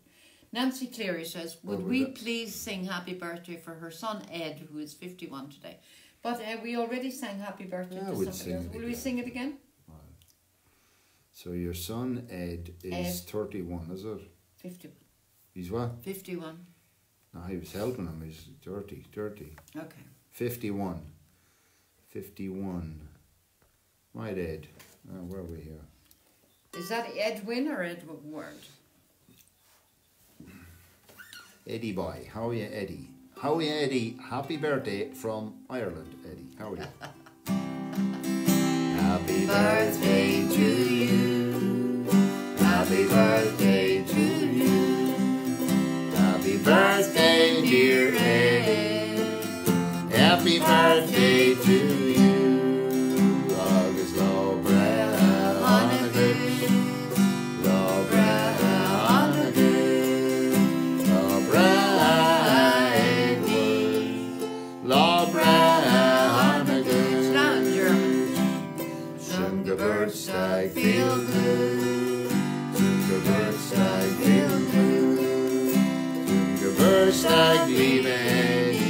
Nancy Cleary says, would we please sing happy birthday for her son Ed, who is 51 today? But we already sang happy birthday to somebody else. Will we sing it again? Right. So your son Ed is 31, is it? 51. He's what? 51. No, he was helping him. He's 30. Okay. 51. Right, Ed. Where are we here? Is that Edwin or Edward? Eddie boy. How are you, Eddie? How are you, Eddie? Happy birthday from Ireland, Eddie. How are you? Happy birthday to you. Happy birthday to you. Happy birthday, dear Eddie. Happy birthday to you. August Lobra on a good. Lobra on a good. Lobra Edward. Lobra on a good. It's not German. Zungebertstag feel good. Zungebertstag feel good. Zungebertstag liebe Eddie.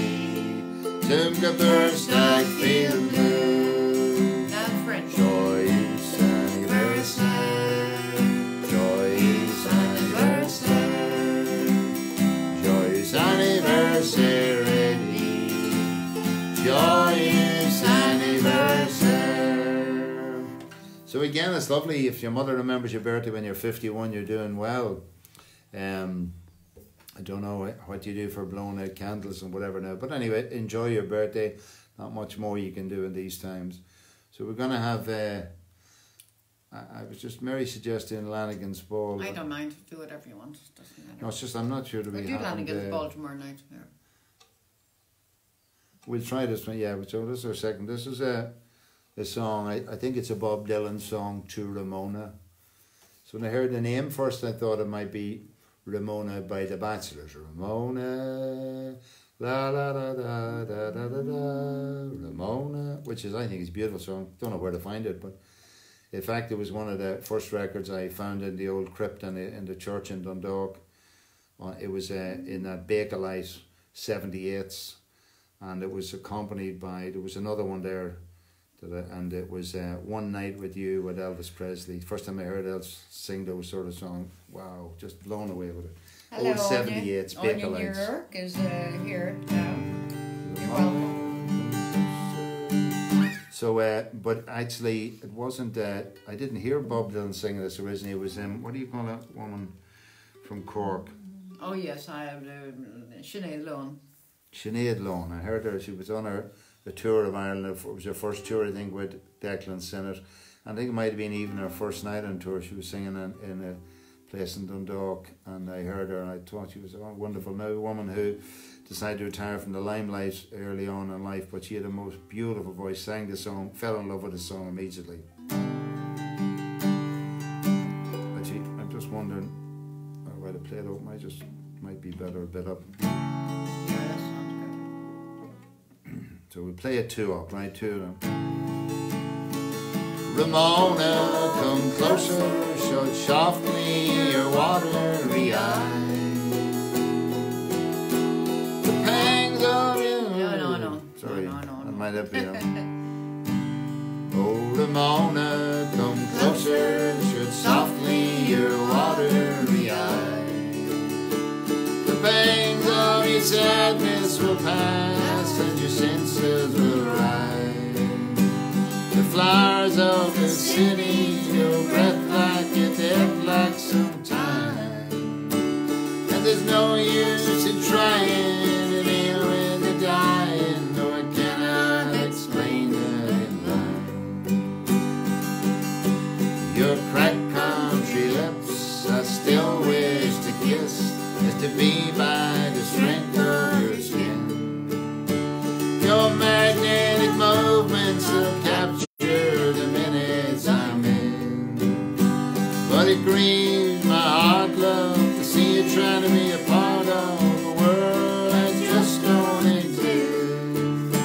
Zungebertstag feel good. Not French. Joyous anniversary. So again, it's lovely if your mother remembers your birthday when you're 51, you're doing well. I don't know what you do for blowing out candles and whatever now, but anyway, enjoy your birthday. Not much more you can do in these times. So we're going to have, I was just, Mary suggesting Lanigan's Ball. I don't mind, do whatever you want, doesn't matter. No, it's just, I'm not sure that we do Lanigan's Ball tomorrow night. Yeah. We'll try this one, yeah, so this is our second. This is a song, I think it's a Bob Dylan song, To Ramona. So when I heard the name first, I thought it might be Ramona by the Bachelors. Ramona, la la da da da da da da, Ramona, which is, I think, is a beautiful song. Don't know where to find it, but in fact, it was one of the first records I found in the old crypt in the church in Dundalk. It was in that Bakelite 78s, and it was accompanied by, there was another one there, and it was One Night With You with Elvis Presley. First time I heard Elvis sing those sort of songs, wow, just blown away with it. Hello, old 78s, Bakelites. Anya York is here now. You're welcome. So, but actually, it wasn't, I didn't hear Bob Dylan singing this originally. It was, what do you call that woman from Cork? Oh yes, I have Sinead Lohan. Sinead Lohan. I heard her, she was on a tour of Ireland. It was her first tour, I think, with Declan Sinnott. I think it might have been even her first night on tour. She was singing in a place in Dundalk, and I heard her and I thought she was a wonderful now woman who decided to retire from the limelight early on in life, but she had the most beautiful voice, sang the song, fell in love with the song immediately. Actually, I'm just wondering, while I play it up, might be better a bit up. Yeah, that sounds good. So we'll play it 2 up, right? 2 of them. Ramona, come closer, shut softly your watery eyes. The pangs of you. No. Sorry, No. that might have been. Oh, Ramona, come closer, shut softly your watery eyes. The pangs of your sadness will pass, and your senses will rise. The flowers of the city, your breath like your death like some time. And there's no use in trying to deal with the dying, though I cannot explain that in line. Your cracked country lips I still wish to kiss, as to be by the strength of your skin. Your magnetic movements will capture the minutes I'm in. But it grieves my heart, love, to see you trying to be a part of a world that just don't exist.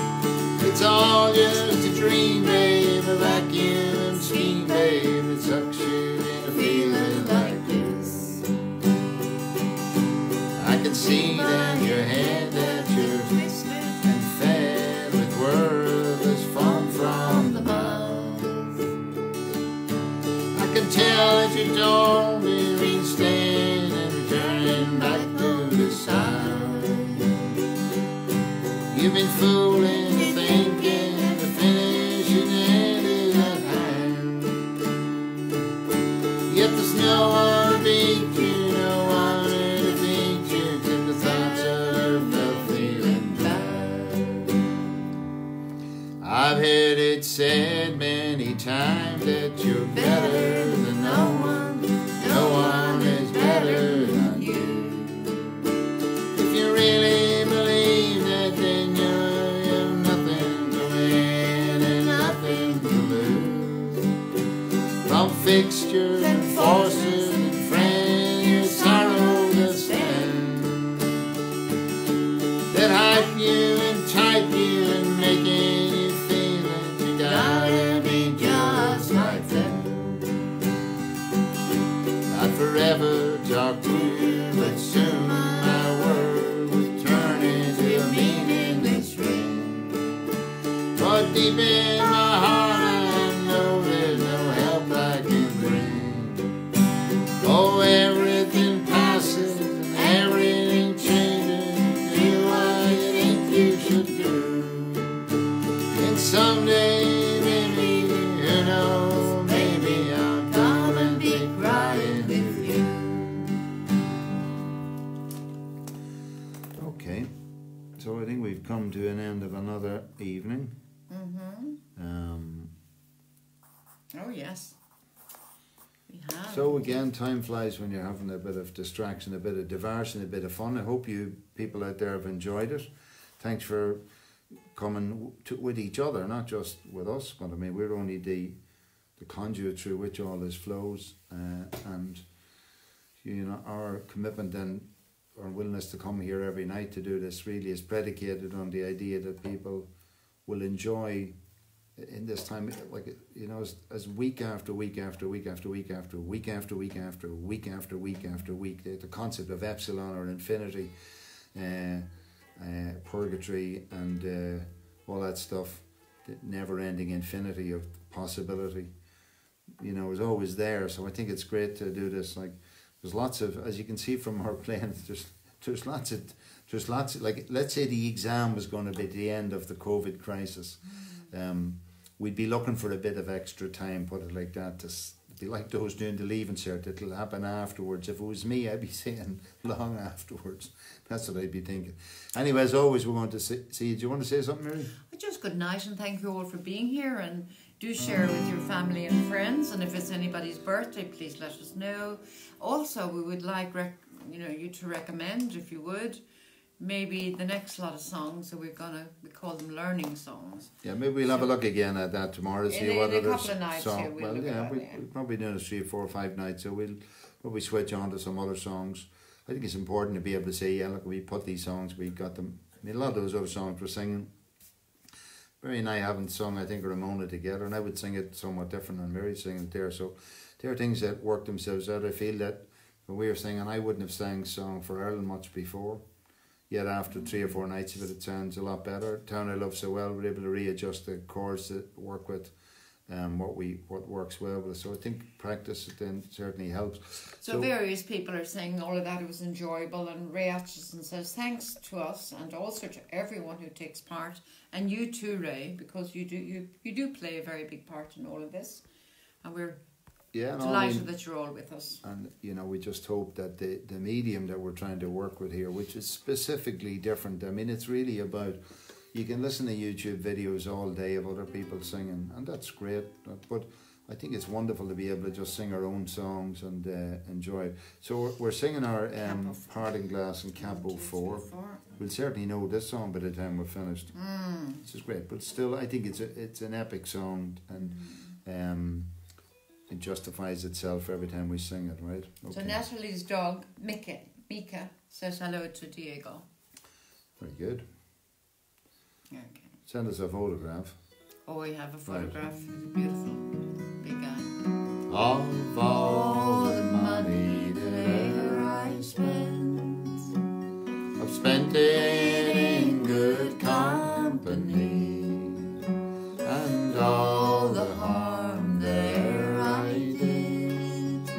It's all just a dream, babe, a vacuum scheme, babe, that sucks you into feeling like this. I can see down your head that you're twisted and fed with wordless foam from the mouth. I can tell that you don't believe staying and returning back to the side. You've been fooling and thinking the finishing end is at hand. Yet there's no one to beat you, no one to defeat you, till the thoughts of yourself feeling bad. I've heard it said many times that you're better than no one is better than you. If you really believe that, then you have nothing to win and nothing to lose. From fixtures and forces and friends, your sorrow to stand, that hype you and type you and making you feel that you gotta be just like them. Not forever talk to you, but soon my world will turn into a meaningless ring. But deep in my heart I know there's no help I can bring. Oh, everything passes and everything changes. Do what you think you should do. And someday, maybe, you know, maybe Oh yes, we have. So again, time flies when you're having a bit of distraction, a bit of diversion, a bit of fun. I hope you people out there have enjoyed it. Thanks for coming with each other, not just with us, but I mean we're only the conduit through which all this flows, and you know our commitment and our willingness to come here every night to do this really is predicated on the idea that people will enjoy in this time, like, you know, as week after week after week after week after week after week after week after week after week, the concept of epsilon or infinity, purgatory and all that stuff, the never-ending infinity of possibility, you know, is always there. So I think it's great to do this. Like, there's lots of, as you can see from our plans, there's lots of, like, let's say the exam was going to be the end of the COVID crisis. We'd be looking for a bit of extra time, put it like that, to be like those doing the leaving cert. It'll happen afterwards. If it was me, I'd be saying long afterwards. That's what I'd be thinking. Anyway, as always, we're going to see you. Do you want to say something, Mary? Just good night, and thank you all for being here, and do share with your family and friends, and if it's anybody's birthday, please let us know. Also, we would like you to recommend, if you would, maybe the next lot of songs that we call them learning songs. Yeah, maybe we'll have a look again at that tomorrow to see what other song. We'll probably do it 3 or 4 or 5 nights, so we'll probably switch on to some other songs. I think it's important to be able to say, yeah, look, we put these songs, we got them. I mean, a lot of those other songs we're singing, Mary and I haven't sung, I think, Ramona together, and I would sing it somewhat different than Mary's singing it there. So there are things that work themselves out. I feel that when we were singing, I wouldn't have sang Song for Ireland much before. Yet after 3 or 4 nights of it sounds a lot better. Town I Love So Well, we're able to readjust the chords that work with what works well with us. So I think practice then certainly helps. So various people are saying all of that, it was enjoyable, and Ray Atchison says thanks to us and also to everyone who takes part, and you too, Ray, because you do play a very big part in all of this, and we're delighted that you're all with us. And you know, we just hope that the medium that we're trying to work with here, which is specifically different, I mean, it's really about, you can listen to YouTube videos all day of other people singing, and that's great, but I think it's wonderful to be able to just sing our own songs and enjoy it. So we're singing our Parting Glass in Campo 4. We'll certainly know this song by the time we're finished, which is great, but still I think it's an epic song, and it justifies itself every time we sing it, right? Okay. So Natalie's dog, Mika, says hello to Diego. Very good. Okay. Send us a photograph. Oh, we have a photograph. Right. Beautiful. Big guy. Of all the money that I spent, I've spent it in good company, and all the harm there I did,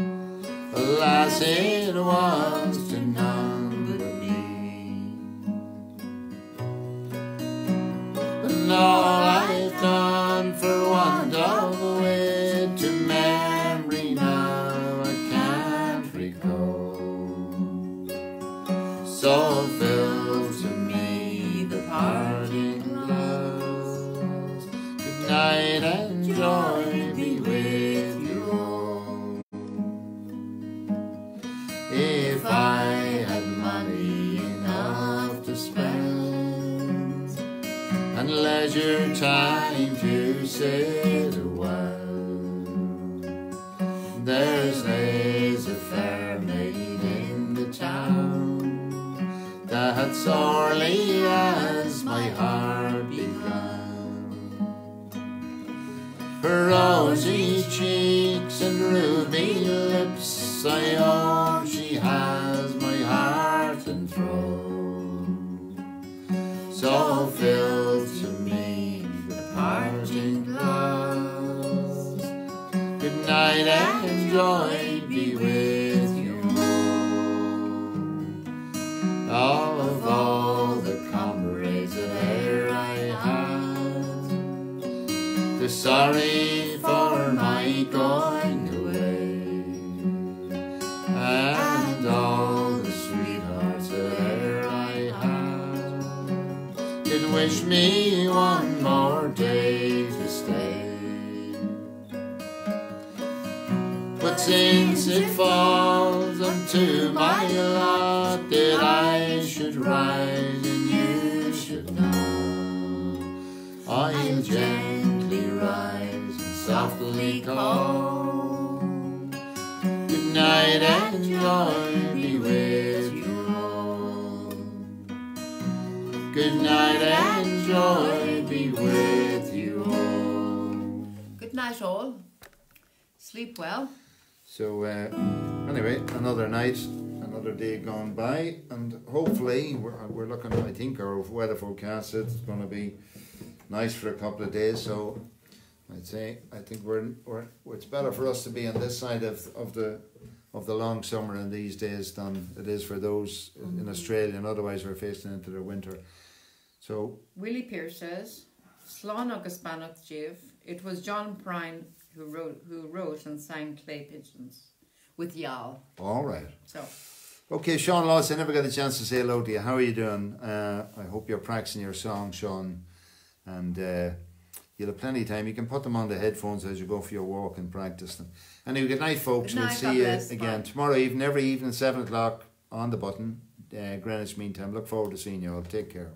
alas, it was to none but me. And all I've done for want of wit to memory now I can't recall. So fill to me the parting glass. Good night and joy be with you all. If I had money enough to spend, and leisure time to sit a while, there's a fair maid in the town that sorely has my heart begun. Her rosy cheeks and ruby lips, I own she has my heart enthralled. So fill to me the parting glass. Good night and joy be with you all. Of all the comrades that e'er I had, they're sorry for my going away, and all the sweethearts that e'er I had did wish me one more day to stay. But since it falls unto my lot that I should rise and you should know, I'll gently rise and softly call. Good night and joy be with you all. Good night and joy be with you all. Good night all. Sleep well. So anyway, another night, another day gone by, and hopefully we're looking. I think our weather forecast said it's going to be nice for a couple of days. So I'd say I think it's better for us to be on this side of the long summer in these days than it is for those in Australia, and otherwise we're facing into the winter. So Willie Pierce says, Slán agus Banach Jiv. It was John Prine who wrote and sang Clay Pigeons with Yal. All right. So. Okay, Sean Lawes, I never got a chance to say hello to you. How are you doing? I hope you're practicing your song, Sean. And you'll have plenty of time. You can put them on the headphones as you go for your walk and practice them. Anyway, good night, folks. Good night, we'll see you bless. again Bye. tomorrow evening, every evening, 7 o'clock on the button, Greenwich Mean Time. Look forward to seeing you all. Take care.